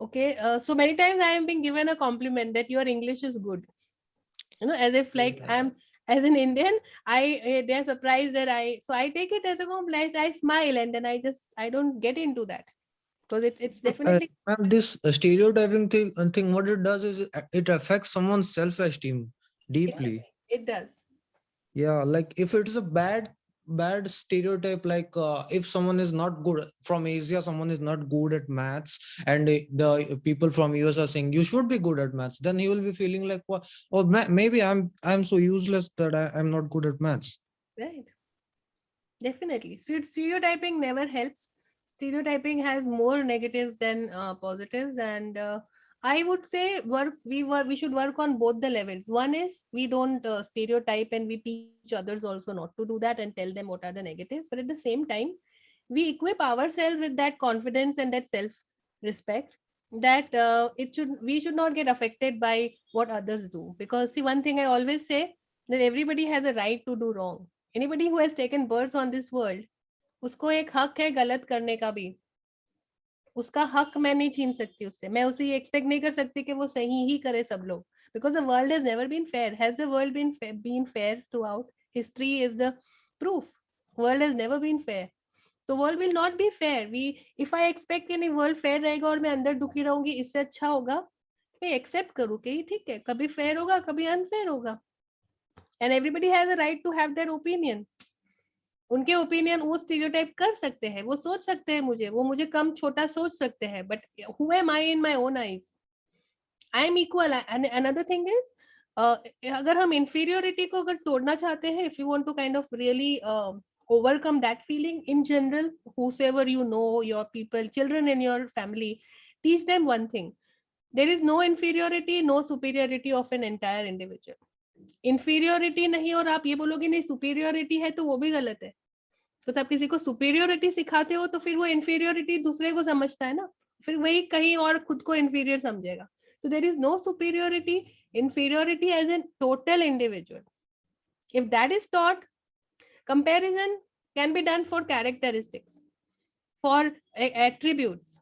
Okay, so many times I am being given a compliment that your English is good. You know, as if like As an Indian, they're surprised that I take it as a compliment. I smile and then I don't get into that because it's definitely Ma'am, this stereotyping thing, what it does is it affects someone's self-esteem deeply. it does. Yeah, like if it's a bad stereotype, like if someone is not good from Asia, someone is not good at maths, and the people from US are saying you should be good at maths, then he will be feeling like, well, oh, maybe I'm so useless that I'm not good at maths. Right. Definitely. Stereotyping never helps. Stereotyping has more negatives than positives, and I would say we should work on both the levels. One is we don't stereotype, and we teach others also not to do that and tell them what are the negatives. But at the same time, we equip ourselves with that confidence and that self respect that we should not get affected by what others do. Because see, one thing I always say, that everybody has a right to do wrong. Anybody who has taken birth on this world, उसको एक हक है गलत करने का भी. उसका हक मैं नहीं छीन सकती उससे. मैं उसे ये एक्सपेक्ट नहीं कर सकती कि वो सही ही करे सब लोग. Because the world has never been fair. Has the world been fair throughout? History is the proof. World has never been fair. So world will not be fair. If I expect कि नहीं world fair रहेगा और मैं अंदर दुखी रहूंगी, इससे अच्छा होगा मैं एक्सेप्ट करूँ कि ठीक है, कभी fair होगा, कभी unfair होगा. And everybody has a right to have their opinion. उनके ओपिनियन वो स्टीरियोटाइप कर सकते हैं, वो सोच सकते हैं वो मुझे कम छोटा सोच सकते हैं, but who am I in my own eyes? I am equal. And another thing is, अगर हम इंफीरियोरिटी को अगर तोड़ना चाहते हैं, if you want to kind of really overcome that feeling in general, whosoever you know, your people, children in your family, teach them one thing: there is no inferiority, no superiority of an entire individual. Inferiority नहीं और आप ये बोलोगे नहीं superiority है, तो वो भी गलत है. तो आप किसी को सुपीरियोरिटी सिखाते हो तो फिर वो इंफीरियोरिटी दूसरे को समझता है ना, फिर वही कहीं और खुद को इंफीरियर समझेगा. So there is no superiority, inferiority as a total individual. If that is taught, comparison can be done for characteristics, for attributes,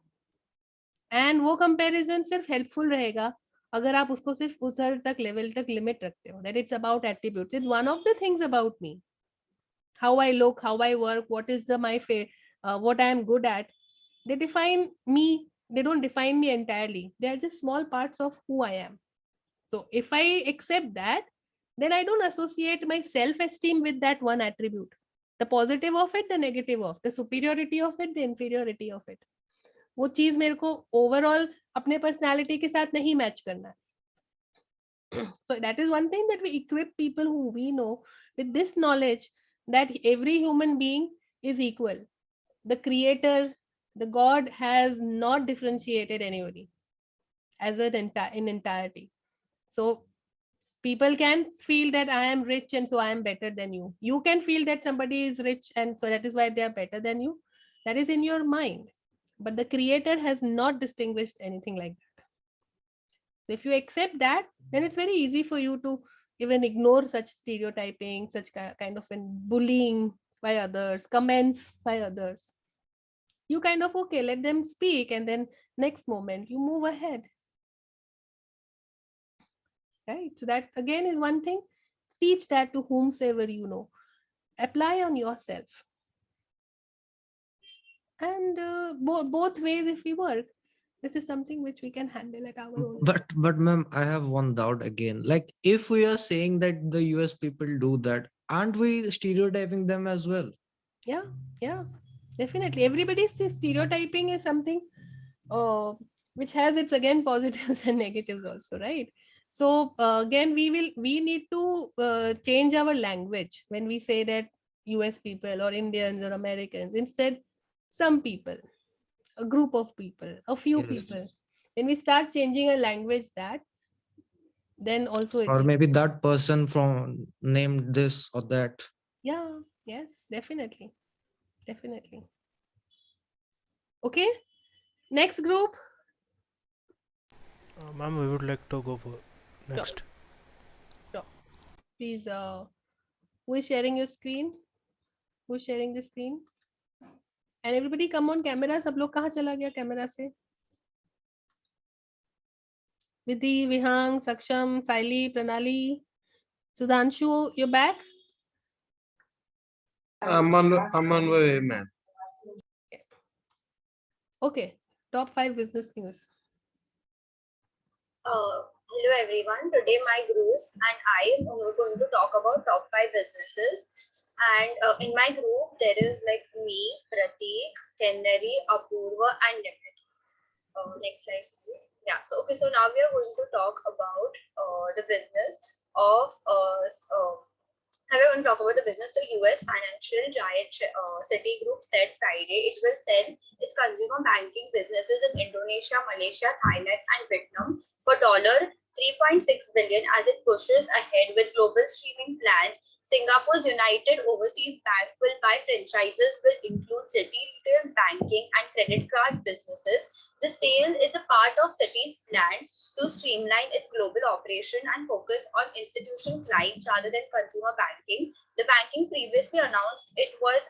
and वो comparison सिर्फ helpful रहेगा अगर आप उसको सिर्फ उधर तक लेवल तक लिमिट रखते हो. That it's about attributes. It's one of the things about me. How I look, how I work, what is what I am good at. They define me. They don't define me entirely. They are just small parts of who I am. So if I accept that, then I don't associate my self-esteem with that one attribute. The positive of it, the negative of, the superiority of it, the inferiority of it. वो चीज मेरे को overall अपने personality के साथ नहीं match करना है. So that is one thing, that we equip people who we know with this knowledge that every human being is equal. The creator, the God, has not differentiated anybody as in entirety. So people can feel that I am rich and so I am better than you. You can feel that somebody is rich and so that is why they are better than you. That is in your mind. But the creator has not distinguished anything like that. So if you accept that, then it's very easy for you to even ignore such stereotyping, such kind of bullying by others, comments by others. You kind of, okay, let them speak, and then next moment you move ahead. Right? So that again is one thing. Teach that to whomsoever you know. Apply on yourself. And both ways, if we work, this is something which we can handle at our own. But ma'am, I have one doubt again. Like, if we are saying that the US people do that, aren't we stereotyping them as well? Yeah, definitely. Everybody's stereotyping is something which has its again positives and negatives also, right? So again, we need to change our language when we say that US people or Indians or Americans. Instead, some people, a group of people, a few people. When we start changing a language, that then also or maybe that person from named this or that. Yeah, yes, definitely. Okay, next group. Ma'am, we would like to go for next. Sure. Please, who is sharing your screen? Who's sharing the screen? And everybody come on camera. सब लोग कहाँ चला गया camera से? विधि, विहांग, सक्षम, साइली, प्रणाली, Sudhanshu, you're back? I'm on my way, ma'am. Okay. Top 5 business news. Hello everyone. Today my group and I are going to talk about top 5 businesses. And in my group there is like me, Prateek, Kennedy, Apurva, and Nimit. Next slide, please. Yeah. So okay. So now we are going to talk about the business of we're going to talk about the business. So US financial giant Citigroup said Friday it will sell its consumer banking businesses in Indonesia, Malaysia, Thailand, and Vietnam for $3.6 billion as it pushes ahead with global streaming plans. Singapore's United Overseas Bank will buy franchises will include Citi Retail's banking and credit card businesses. The sale is a part of Citi's plan to streamline its global operation and focus on institutional clients rather than consumer banking. The banking previously announced it was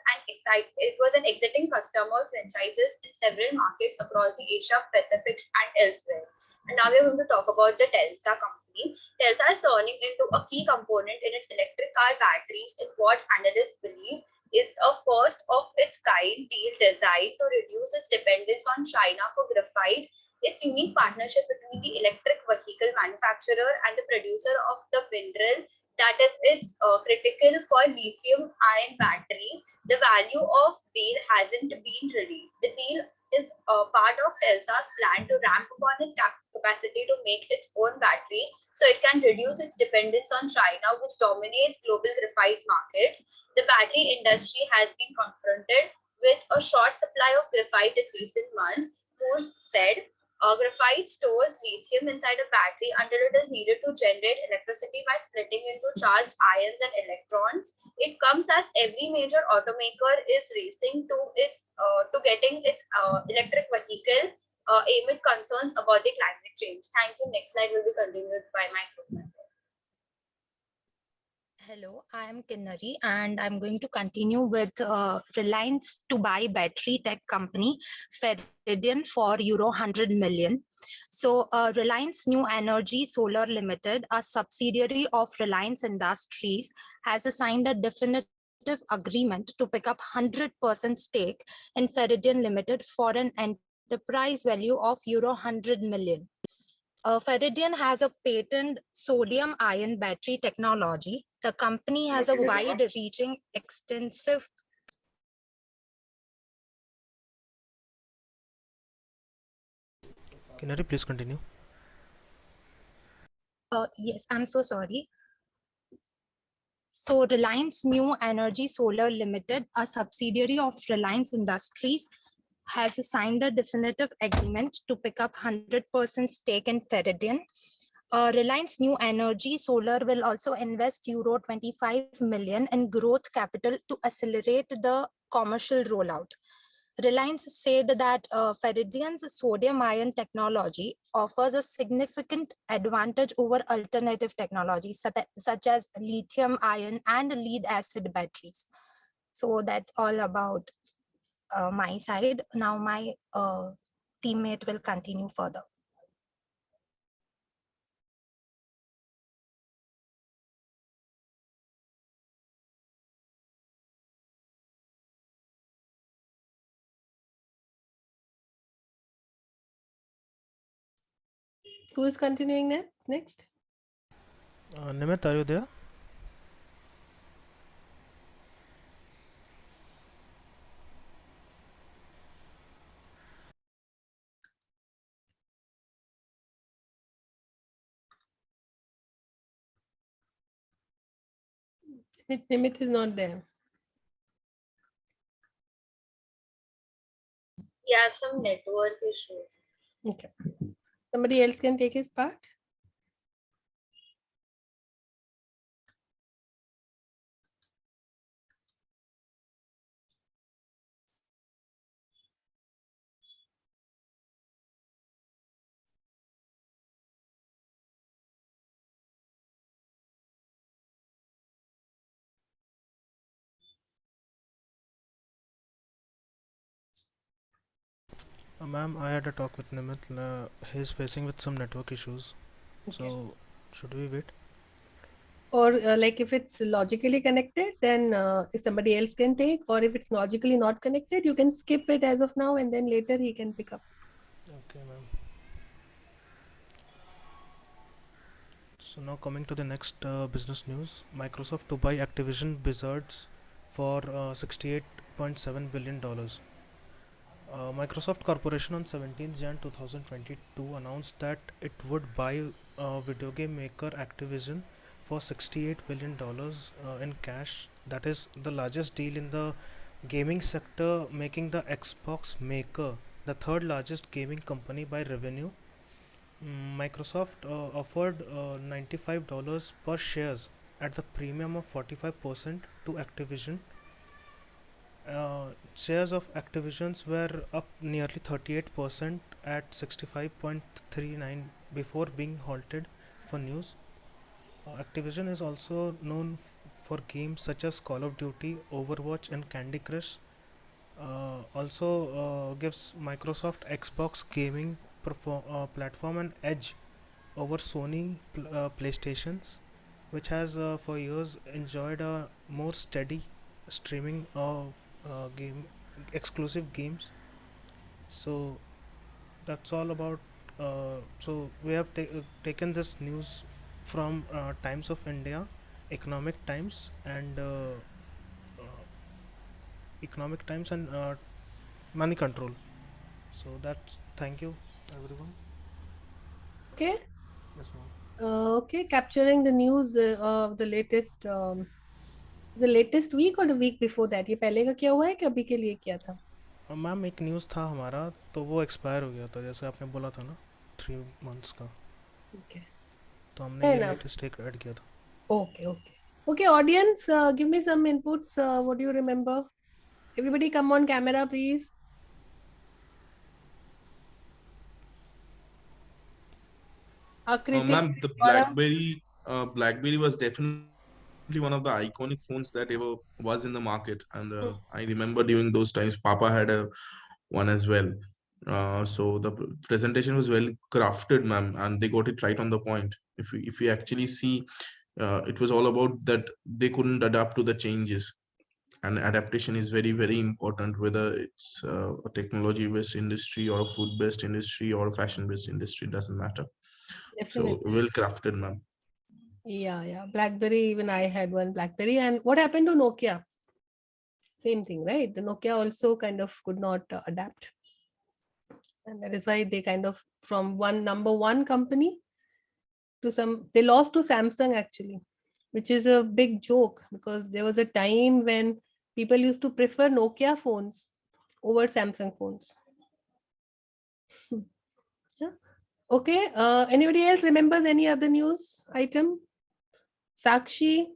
an exiting customer franchises in several markets across the Asia Pacific and elsewhere. And now we're going to talk about the Telsa company. Telsa is turning into a key component in its electric car batteries in what analysts believe is a first of its kind deal designed to reduce its dependence on China for graphite. Its unique partnership between the electric vehicle manufacturer and the producer of the mineral that is critical for lithium ion batteries. The value of deal hasn't been released. The deal is part of Telsa's plan to ramp up on its capacity to make its own batteries so it can reduce its dependence on China, which dominates global graphite markets. The battery industry has been confronted with a short supply of graphite in recent months. Who's said graphite stores lithium inside a battery until it is needed to generate electricity by splitting into charged ions and electrons. It comes as every major automaker is racing to getting its electric vehicle amid concerns about the climate change. Thank you. Next slide will be continued by my group member. Hello, I am Kinnari and I'm going to continue with Reliance to buy battery tech company Feridian for euro 100 million. So Reliance New Energy Solar Limited, a subsidiary of Reliance Industries, has signed a definitive agreement to pick up 100% stake in Feridian Limited for an enterprise value of euro 100 million. Feridian has a patent sodium-ion battery technology. The company has a wide-reaching, extensive. Kinari, please continue. Yes, I'm so sorry. So Reliance New Energy Solar Limited, a subsidiary of Reliance Industries, has signed a definitive agreement to pick up 100% stake in Feridian. Reliance New Energy Solar will also invest euro 25 million in growth capital to accelerate the commercial rollout. Reliance said that Feridian's sodium ion technology offers a significant advantage over alternative technologies such as lithium ion and lead acid batteries. So that's all about my side. Now my teammate will continue further. Who is continuing next? Nimit, are you there? Nimit is not there. Yeah, some network issues. Okay. Somebody else can take his part. Ma'am, I had a talk with Nimit. He's facing with some network issues. Okay. So, should we wait? Or like if it's logically connected, then if somebody else can take, or if it's logically not connected, you can skip it as of now and then later he can pick up. Okay, ma'am. So now coming to the next business news, Microsoft to buy Activision Blizzard's for $68.7 billion. Microsoft Corporation on 17th Jan 2022 announced that it would buy video game maker Activision for $68 billion in cash. That is the largest deal in the gaming sector, making the Xbox maker the third largest gaming company by revenue. Microsoft offered $95 per shares at the premium of 45% to Activision. Shares of Activisions were up nearly 38% at 65.39 before being halted for news. Activision is also known for games such as Call of Duty, Overwatch, and Candy Crush. Also gives Microsoft Xbox gaming platform an edge over Sony PlayStations, which has for years enjoyed a more steady streaming of game exclusive games. So that's all about. So we have taken this news from Times of India, Economic Times, and Economic Times and Money Control. So that's thank you, everyone. Okay. Yes, ma'am. Okay, capturing the news of the latest week or the week before that. ये पहले का क्या हुआ है कि अभी के लिए क्या था? मैम एक न्यूज़ था हमारा, तो वो एक्सपायर हो गया था, जैसे आपने बोला था ना 3 months का. Okay. तो हमने Fair ये enough. लेटेस्ट एक ऐड किया था. Okay, audience, give me some inputs. What do you remember? Everybody come on camera, please. Ma'am, the BlackBerry was definitely one of the iconic phones that ever was in the market, and I remember during those times Papa had one as well. So the presentation was well crafted, ma'am, and they got it right on the point. If we actually see, it was all about that they couldn't adapt to the changes, and adaptation is very, very important, whether it's a technology based industry or a food based industry or a fashion based industry, doesn't matter. Definitely. So well crafted, ma'am. Yeah. BlackBerry, even I had one BlackBerry. And what happened to Nokia? Same thing, right? The Nokia also kind of could not adapt. And that is why they kind of, from number one company to they lost to Samsung actually, which is a big joke because there was a time when people used to prefer Nokia phones over Samsung phones. Yeah. Okay. Anybody else remembers any other news item? Sakshi,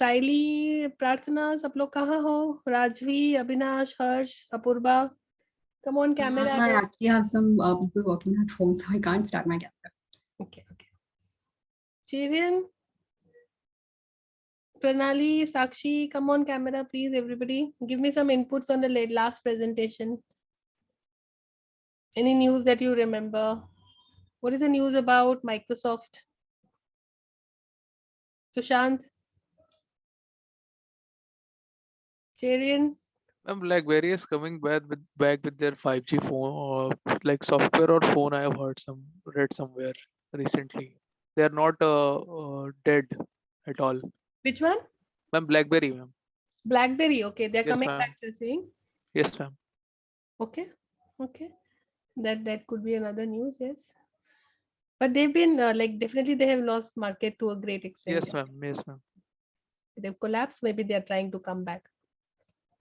Saili, Prarthana, सब लोग कहाँ हो? Rajvi, Abhinash, Harsh, Apurva. Come on, camera. I actually have some people working at home, so I can't start my camera. Okay. Chirian, Pranali, Sakshi, come on camera, please, everybody. Give me some inputs on the last presentation. Any news that you remember? What is the news about Microsoft? Sushant? Chirian? BlackBerry is coming back with their 5G phone or like software or phone. I have read somewhere recently. They are not dead at all. Which one? Ma'am, BlackBerry, ma'am. BlackBerry. Okay, they're Yes, coming ma'am. back. You're saying? Yes, ma'am. Okay. That could be another news. Yes. But they've been definitely they have lost market to a great extent. Yes, ma'am. Yes, ma'am. They've collapsed. Maybe they're trying to come back.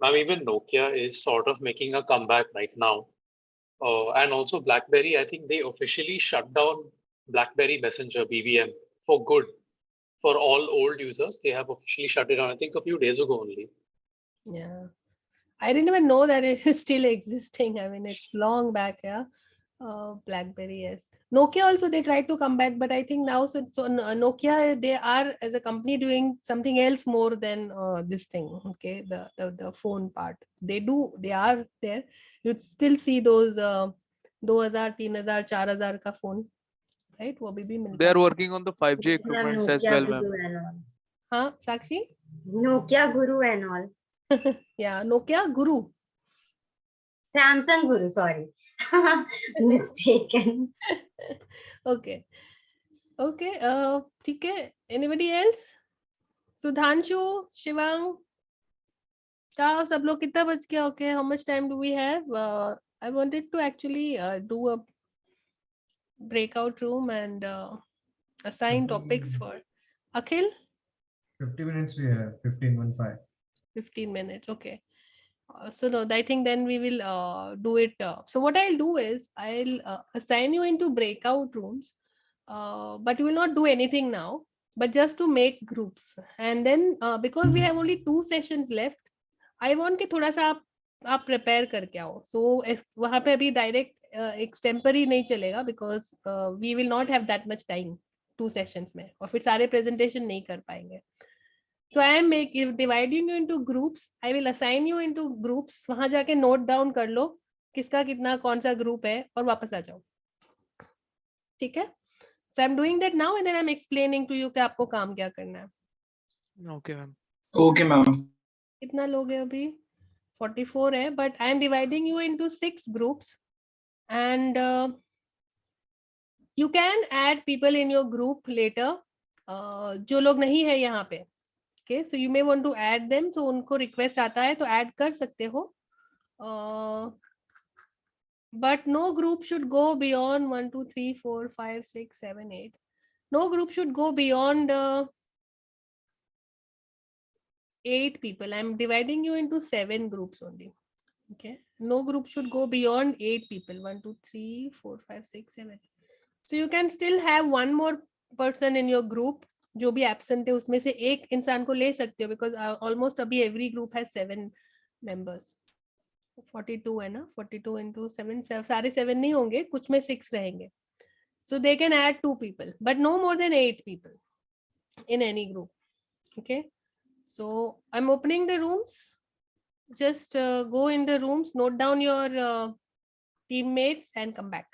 Ma'am, even Nokia is sort of making a comeback right now. And also BlackBerry, I think they officially shut down BlackBerry Messenger BBM for good. For all old users, they have officially shut it down, I think a few days ago only. Yeah. I didn't even know that it is still existing. I mean, it's long back, yeah. BlackBerry, yes. Nokia also, they tried to come back, but I think now, so Nokia, they are as a company doing something else more than this thing, okay, the phone part. They are there. You'd still see those 2000, 3000, 4000 ka phone. right? वो भी मिलता They are है. working on the 5G equipments as well, ma'am. हाँ, Sakshi? Nokia Guru and all. Yeah, Nokia Guru. Samsung Guru, sorry. Mistaken. Okay. Okay. ठीक है. Anybody else? Sudhanshu, Shivang. क्या सब लोग कितना बच गया? Okay. How much time do we have? I wanted to actually do a breakout room and assign topics for Akhil. 50 minutes we have. 15:15. 15 minutes. Okay. So no, I think then we will do it. So what I'll do is I'll assign you into breakout rooms, but you will not do anything now, but just to make groups. And then because we have only 2 sessions left, I want कि थोड़ा सा आप prepare करके आओ. So वहाँ पे अभी direct extempore नहीं चलेगा because we will not have that much time 2 sessions में और फिर सारे presentation नहीं कर पाएंगे. So I am dividing you into groups. I will assign you into groups. वहां जाके note down कर लो किसका कितना कौन सा group है और वापस आ जाओ. ठीक है? So I'm doing that now and then I'm explaining to you कि आपको काम क्या करना है. Okay, ma'am. Okay, ma'am. कितना लोग हैं अभी? 44 है, but I am dividing you into 6 groups and you can add people in your group later. जो लोग नहीं है यहाँ पे. Okay, so you may want to add them. So उनको request आता है तो add कर सकते हो. But no group should go beyond 1, 2, 3, 4, 5, 6, 7, 8. No group should go beyond 8 people. I'm dividing you into 7 groups only. Okay. No group should go beyond 8 people. 1, 2, 3, 4, 5, 6, 7. So you can still have one more person in your group. जो भी absent है उसमें से एक इंसान को ले सकते हो because almost अभी every group has 7 members. 42 है ना, 42 into 7, सारे 7 नहीं होंगे, कुछ में 6 रहेंगे. So they can add 2 people, but no more than 8 people in any group. Okay. So I'm opening the rooms. Just go in the rooms, note down your teammates and come back.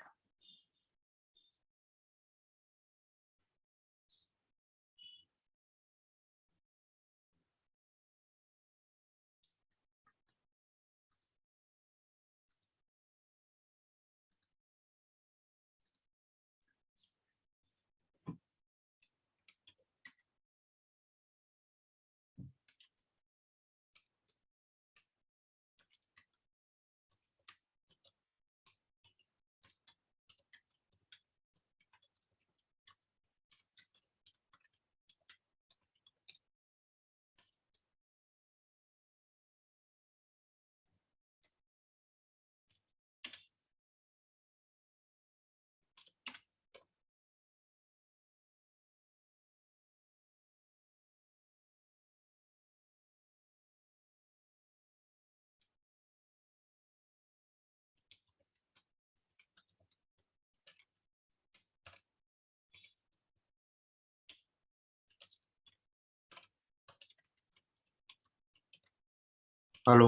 Hello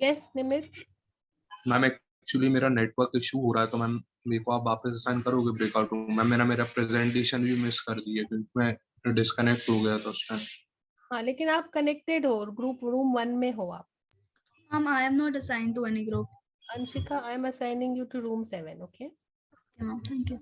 Yes, Nimit. Ma'am actually मेरा network issue हो रहा है तो ma'am मेरे को आप वापस assign करोगे ब्रेकआउट रूम. मैम मेरा प्रेजेंटेशन भी मिस कर दिया क्योंकि मैं डिस्कनेक्ट हो गया था उस टाइम. हाँ, लेकिन आप connected हो, group room 1 में हो आप. I am not assigned to any group. Anshika, I am assigning you to room 7. Okay. Okay, ma'am. Thank you.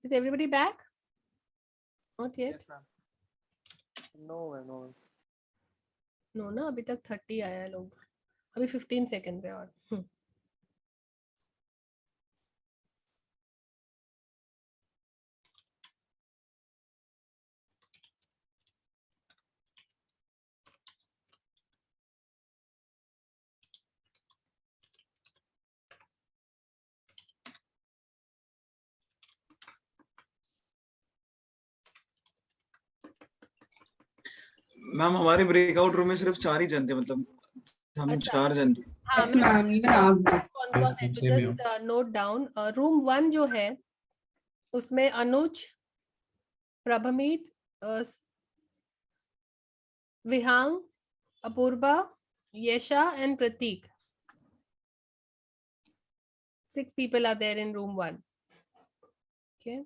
Is everybody back? Not yet. No, no. No ना, अभी तक 30 आया है लोग. अभी 15 seconds है और. मैम हमारे ब्रेकआउट रूम में सिर्फ 4 ही जन थे, मतलब हम 4 जन थे. हाँ, Yes, ma'am. Even our कौन है तो just note down. रूम 1 जो है उसमें अनुज, प्रभमीत, विहांग, अपूर्वा, यशा and Pratik. 6 people are there in room 1. Okay.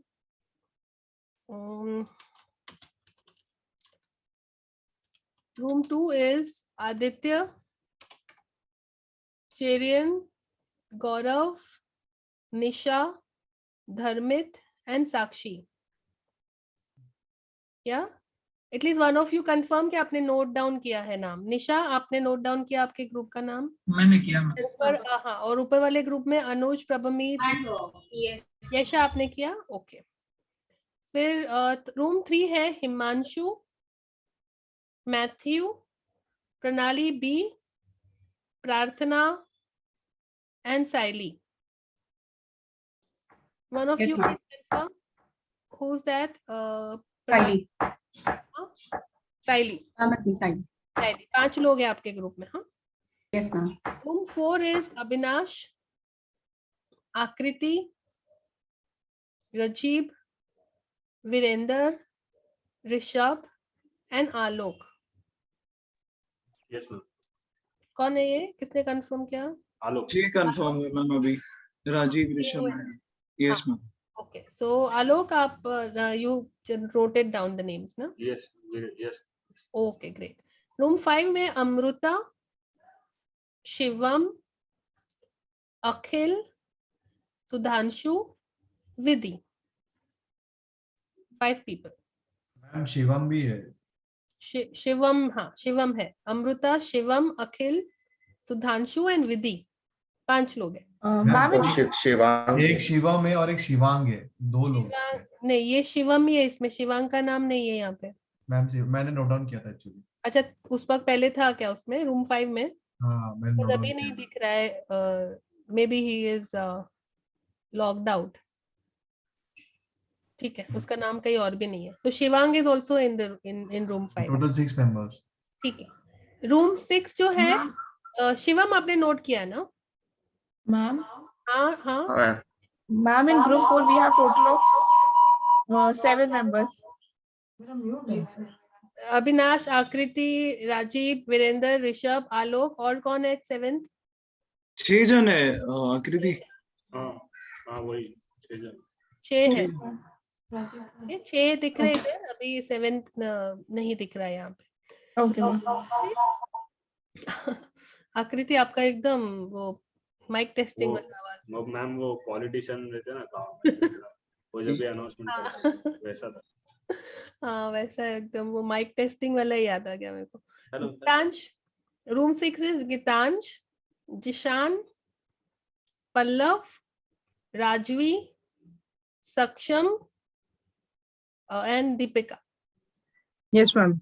Room 2 is Aditya, Cherian, Gaurav, Nisha, Dharmit and Sakshi. Yeah? At least one of you confirm कि आपने note down किया है नाम. निशा, आपने note down किया आपके group का नाम? मैंने किया. ऊपर हाँ, और ऊपर वाले ग्रुप में अनुज, प्रभमीत, यशा आपने किया? ओके. फिर रूम 3 है हिमांशु, मैथ्यू, प्रणाली बी, प्रार्थना and Saili. One of Yes, you ma'am. can confirm who's that? Saili. Saili. It's me, Saili. Saili. 5 लोग हैं आपके ग्रुप में. हाँ. Yes, ma'am. Room 4 is Abhinash, Akriti, Rajiv, Virender, Rishabh and Alok. Yes, ma'am. कौन है ये? किसने confirm किया? Alok. जी कंफर्म है मैम अभी. Rajiv Rishabh. Yes ma'am. Okay, so Alok, you wrote it down the names, na? Yes, yes. Okay, great. Room 5 में अमृता, शिवम, अखिल, सुधांशु, विधि. 5 people. Ma'am Shivam भी है. शिवम, हाँ शिवम है. अमृता, शिवम, अखिल, सुधांशु एंड विधि. 5 लोग हैं. शिवांग. एक शिवम है और एक शिवांग है. 2 लोग. नहीं, ये शिवम ही है, इसमें शिवांग का नाम नहीं है यहाँ पे. मैम मैंने नोट डाउन किया था एक्चुअली. अच्छा, उस वक्त पहले था क्या उसमें रूम 5 में? हाँ मैंने नोट तो डाउन अभी किया. नहीं दिख रहा है. May be he is logged out. ठीक है, उसका नाम कहीं और भी नहीं है. तो Shivang is also in room 5. Total 6 members. ठीक है. रूम 6 जो है शिवम आपने नोट किया ना मैम? हाँ हाँ ma'am, in group 4 we have total of 7 members. Avinash, आकृति, राजीव, वीरेंद्र, ऋषभ, आलोक. और कौन है 7th? 6 जन है. आकृति. हाँ वही 6 जन. 6 है. 6 दिख रहे थे अभी. 7th नहीं दिख रहा है यहाँ पे. Okay. आकृति, आपका एकदम वो माइक टेस्टिंग वाला आवाज. मैम वो पॉलिटिशियन रहते हैं ना गाँव में, वो जब भी अनाउंसमेंट करते हैं वैसा था. हाँ वैसा एकदम वो माइक टेस्टिंग वाला ही याद आ गया मेरे को. गीतांश. रूम 6 इज गीतांश, जिशान, पल्लव, राजवी, सक्षम and Deepika. Yes, ma'am.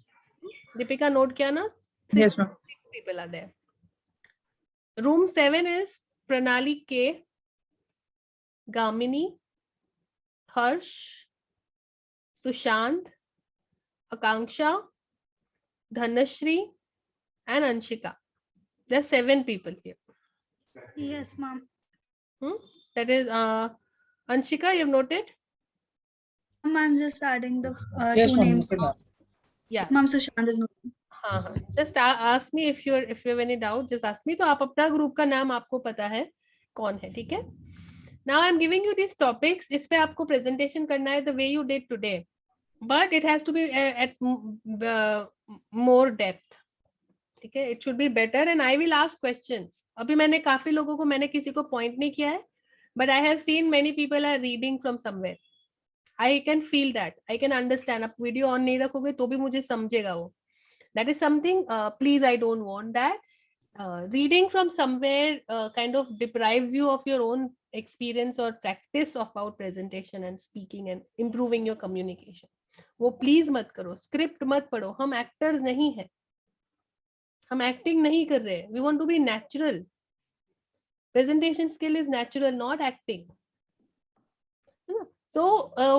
Deepika note किया ना? Yes, ma'am. 6 people are there. Room 7 is Pranali K, Gamini, Harsh, Sushant, Akanksha, Dhanashri and Anshika. There are 7 people here. Yes, ma'am. That is Anshika, you've noted? I'm just adding the Yes, 2 ma'am. names. Yeah. Ma'am, Sushant is not. हाँ. Just ask me if you have any doubt. Just ask me. तो आप अपना group का नाम आपको पता है कौन है. ठीक है. Now I'm giving you these topics. इस पे आपको presentation करना है the way you did today, but it has to be at more depth. ठीक है. It should be better and I will ask questions. अभी मैंने काफी लोगों को, मैंने किसी को point नहीं किया है, but I have seen many people are reading from somewhere. I can feel that, I can understand. आप वीडियो ऑन नहीं रखोगे तो भी मुझे समझेगा वो. That is something, please, I don't want that. Reading from somewhere kind of deprives you of your own experience or practice about presentation and speaking and improving your communication. वो please मत करो, स्क्रिप्ट मत पढ़ो. हम actors नहीं है, हम acting नहीं कर रहे. We want to be natural. Presentation skill is natural, not acting. So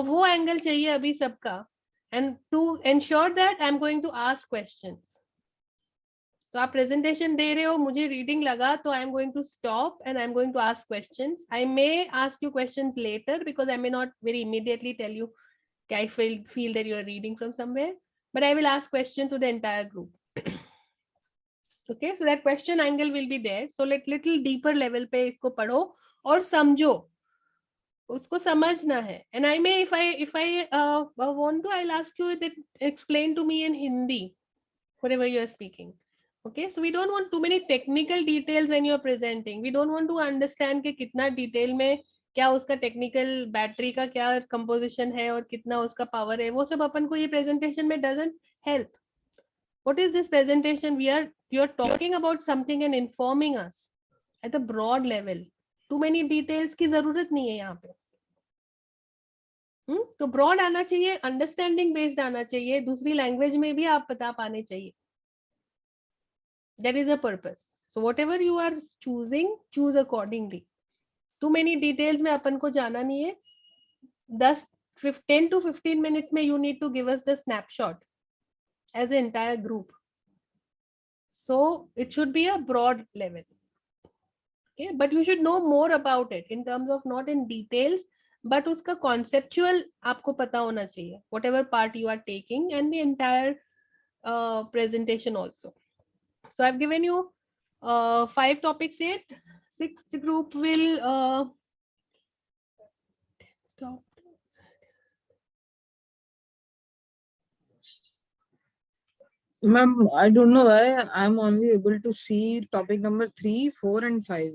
वो एंगल चाहिए अभी सबका. And to ensure that I am going to ask questions. तो आप प्रेजेंटेशन दे रहे हो, मुझे रीडिंग लगा, तो I am going to stop and I am going to ask questions. I may ask you questions later because I may not very immediately tell you I feel that you are reading from somewhere, but I will ask questions to the entire group. Okay, so that question angle will be there. So let little deeper level पे इसको पढ़ो और समझो, उसको समझना है. And I may, if I want to, I'll ask you that explain to me in Hindi whatever you are speaking. Okay, so we don't want too many technical details when you are presenting. We don't want to understand कि कितना detail में क्या उसका technical battery का क्या composition है और कितना उसका पावर है. वो सब अपन को ये प्रेजेंटेशन में doesn't help. What is this presentation? You are talking about something and informing us at a broad level. Too many details की जरूरत नहीं है यहाँ पे. तो ब्रॉड आना चाहिए, अंडरस्टैंडिंग बेस्ड आना चाहिए, दूसरी लैंग्वेज में भी आप बता पाने चाहिए. That is a purpose. So whatever you are choosing, choose accordingly. Too many details में अपन को जाना नहीं है. 10 to 15 minutes में you need to give us the snapshot as an entire group. So it should be a broad level. Okay, but you should know more about it in terms of not in details, but उसका conceptual आपको पता होना चाहिए, whatever part you are taking and the entire presentation also. So I've given you 5 topics yet. 6th group will stop. Ma'am, I don't know why I'm only able to see topic number 3, 4, and 5,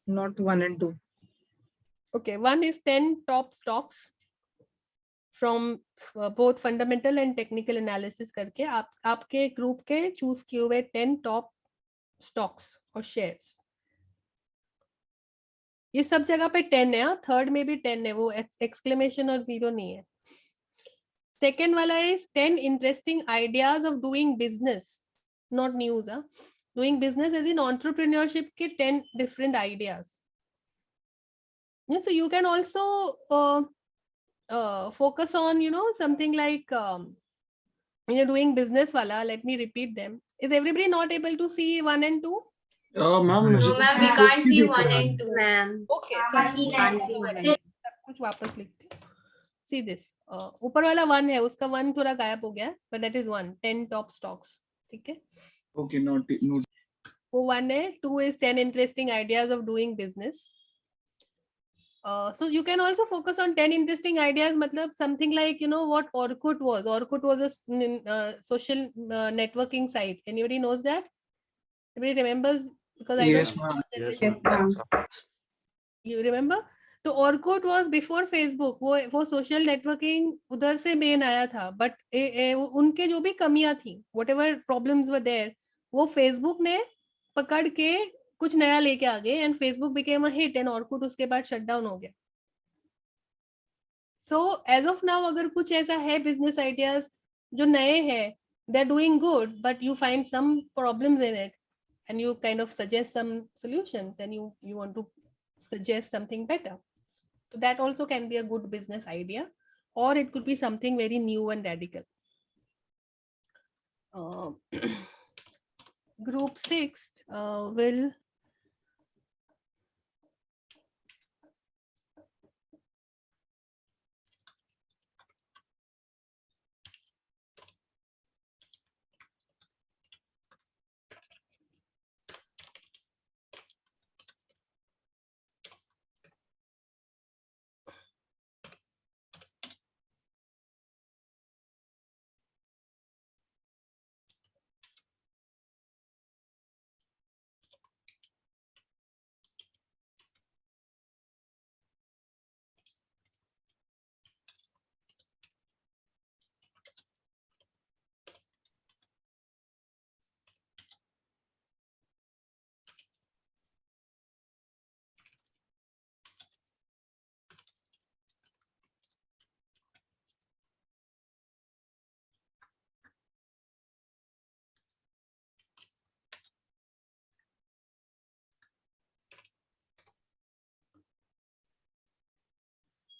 not 1 and 2. Okay, one is 10 top stocks from both fundamental and technical analysis करके आपके group के choose किए हुए 10 top stocks और shares. ये सब जगह पे 10 है. थर्ड में भी 10 है, वो एक्सक्लेमेशन और जीरो नहीं है. सेकेंड वाला is 10 interesting ideas of doing business, not news. Doing business as in entrepreneurship के 10 different ideas. Yeah, so you can also focus on, something like when you're doing business wala. Let me repeat them. Is everybody not able to see 1 and 2? Ma'am No, मुझे ma'am, we can't see 1 and 2, ma'am. Okay, so सब कुछ वापस लिखते हैं. See this. ऊपर वाला 1 है, उसका 1 थोड़ा गायब हो गया, but that is 1. 10 top stocks. ठीक है. Okay note. वो 1 है. 2 is 10 interesting ideas of doing business. So you can also focus on 10 interesting ideas. मतलब something like, what Orkut was. Orkut was a social networking site. Anybody knows that? Everybody remembers? Because I Yes, know. ma'am. Yes, ma'am. You remember? तो Orkut was before Facebook. वो social networking उधर से main आया था. But उनके जो भी कमियां थी, whatever problems were there, वो Facebook ने पकड़ के कुछ नया लेके आ गए and Facebook became a hit and Orkut उसके बाद shut down हो गया. So as of now अगर कुछ ऐसा है business ideas जो नए हैं, they're doing good, but you find some problems in it and you kind of suggest some solutions and you want to suggest something better. So that also can be a good business idea, or it could be something very new and radical. Group 6 will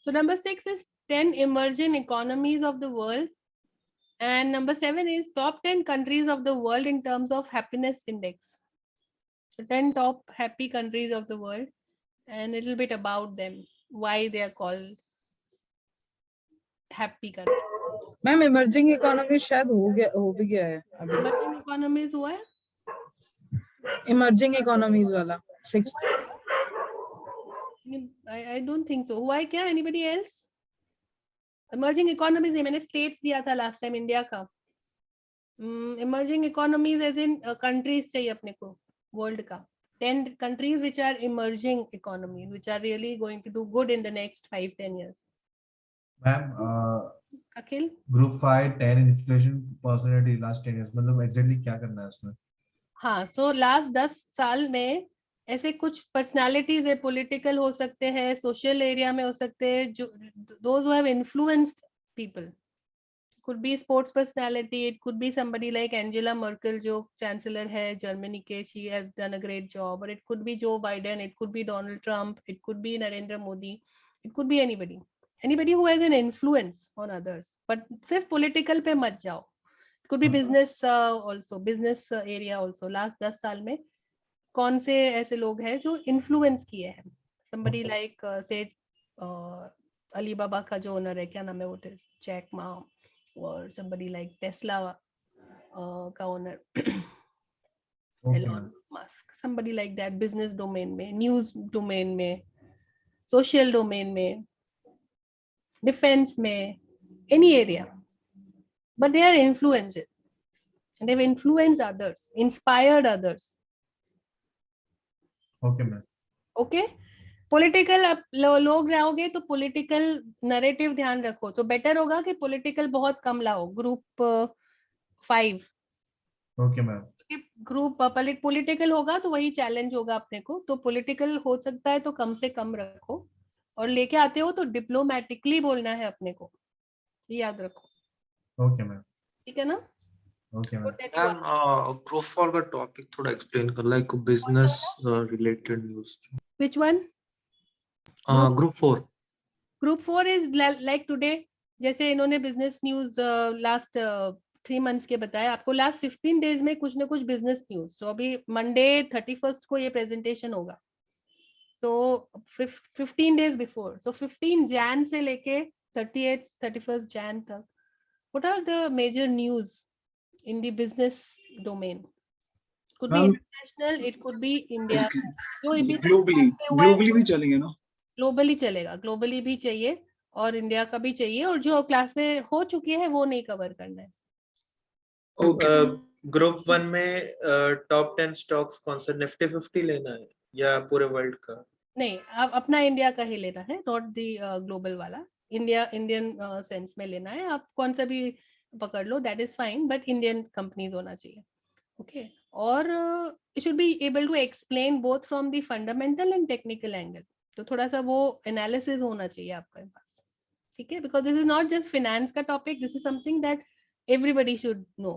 So number 6 is 10 emerging economies of the world. And number 7 is top 10 countries of the world in terms of happiness index. So 10 top happy countries of the world and a little bit about them, why they are called happy countries. Ma'am emerging economy शायद हो भी गया है अभी Emerging economies हुआ है? Emerging economies वाला 6th I don't think so. हुआ है क्या? Anybody else? Emerging economies नहीं, मैंने states दिया था last time इंडिया का. Emerging economies as in countries चाहिए अपने को world का. 10 countries which are emerging economies, which are really going to do good in the next 5-10 years. Ma'am Akhil? Group 5 10 inflation personality last 10 years मतलब exactly क्या करना है उसमें? हाँ, so last 10 साल में ऐसे कुछ पर्सनालिटीज है, पॉलिटिकल हो सकते हैं, सोशल एरिया में हो सकते हैं, जो those who have influenced people. Could be sports personality, it could be somebody like Angela Merkel जो chancellor है जर्मनी के, she has done a great job, or it could be Joe Biden, it could be Donald Trump, it could be Narendra Modi, it could be anybody who has an influence on others, but सिर्फ political पे मत जाओ. It could be business also, business area also. Last 10 साल में कौन से ऐसे लोग हैं जो इन्फ्लुएंस किए हैं? Somebody like say अलीबाबा का जो ओनर है, क्या नाम है वो, Jack Ma, or somebody like Tesla का owner, Elon Musk, somebody like that, business domain में, news domain में, social domain में, defense में, any area, but they are influenced and they've influenced others, inspired others. Okay ma'am. Okay, political लोग रहोगे तो political narrative ध्यान रखो, तो बेटर होगा कि पॉलिटिकल बहुत कम लाओ. Group 5. Okay ma'am. Group political होगा तो वही चैलेंज होगा अपने को, तो पॉलिटिकल हो सकता है तो कम से कम रखो, और लेके आते हो तो डिप्लोमेटिकली बोलना है अपने को, याद रखो. Okay ma'am. ठीक है ना? Okay ma'am. मैम ग्रुप 4 का टॉपिक थोड़ा एक्सप्लेन कर, like business related news. Which one? Group 4. Group 4 is like today, जैसे इन्होंने बिजनेस न्यूज लास्ट 3 months के बताया आपको, लास्ट 15 days में कुछ ना कुछ बिजनेस न्यूज. सो अभी मंडे 31st को ये प्रेजेंटेशन होगा, सो 15 days बिफोर, सो 15 Jan से लेके 31st Jan तक, what are the major news in the business domain? It could be international, it could be India. जो ग्लोबली भी चलेंगे ना? ग्लोबली चलेगा, ग्लोबली भी चाहिए और इंडिया का भी चाहिए, और जो क्लास में हो चुकी है वो नहीं कवर करना है. ग्रुप 1 में टॉप 10 स्टॉक्स कौन सा, निफ्टी 50 लेना है या पूरे वर्ल्ड का? नहीं, अब अपना इंडिया का ही लेना है, नॉट दी ग्लोबल वाला. इंडियन सेंस में लेना है, आप कौन सा भी पकड़ लो, that is fine, but Indian companies होना चाहिए. ओके, और it should be able to explain both from the fundamental and technical angle, तो थोड़ा सा वो एनालिसिस होना चाहिए आपके पास. ठीक है, because this is not just finance का topic, this is something that everybody should know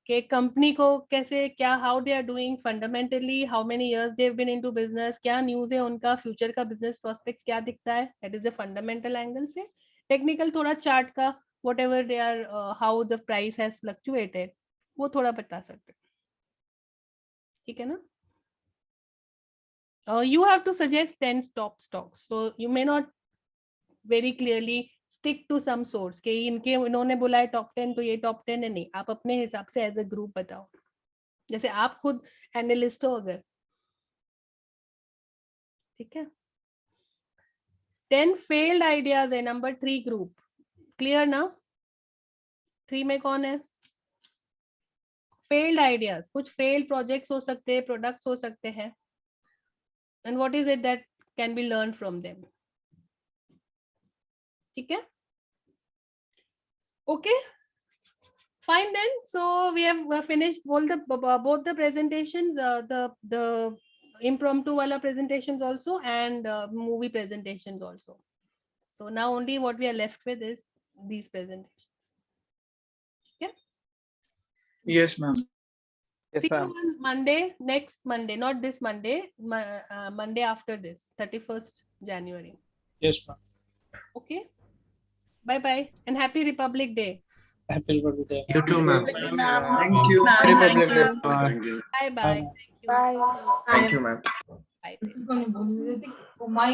कि कंपनी को कैसे, क्या, how they are doing fundamentally, how many years they have been into business, क्या न्यूज़ है उनका, फ्यूचर का बिजनेस प्रोस्पेक्ट्स क्या दिखता है, that is the fundamental angle से. टेक्निकल थोड़ा चार्ट का, whatever they are, how the price has fluctuated, वो थोड़ा बता सकते. ठीक है ना? You have to suggest 10 top stocks, so you may not very clearly stick to some source कि इन्होंने बोला है top 10 तो ये top 10 है, नहीं, आप अपने हिसाब से एज अ ग्रुप बताओ, जैसे आप खुद एनालिस्ट हो अगर. ठीक है. 10 failed ideas है नंबर 3 ग्रुप. क्लियर ना? 3 में कौन है? फेल्ड आइडियाज, कुछ फेल्ड प्रोजेक्ट्स हो सकते हैं, प्रोडक्ट्स हो सकते हैं, and what is it that can be learned from them. ठीक है? Okay, fine then. So we have finished both the presentations, the impromptu wala presentations also, and movie presentations also. So now only what we are left with is these presentations. Yeah. Yes, ma'am. See you on Monday, next Monday, not this Monday, Monday after this, 31st January. Yes, ma'am. Okay. Bye bye and happy Republic Day. Happy Republic Day. You too, ma'am. Thank you. Ma'am, Happy thank Republic Day. you. Bye bye. Thank you. Bye. Thank you, ma'am. Bye. Oh my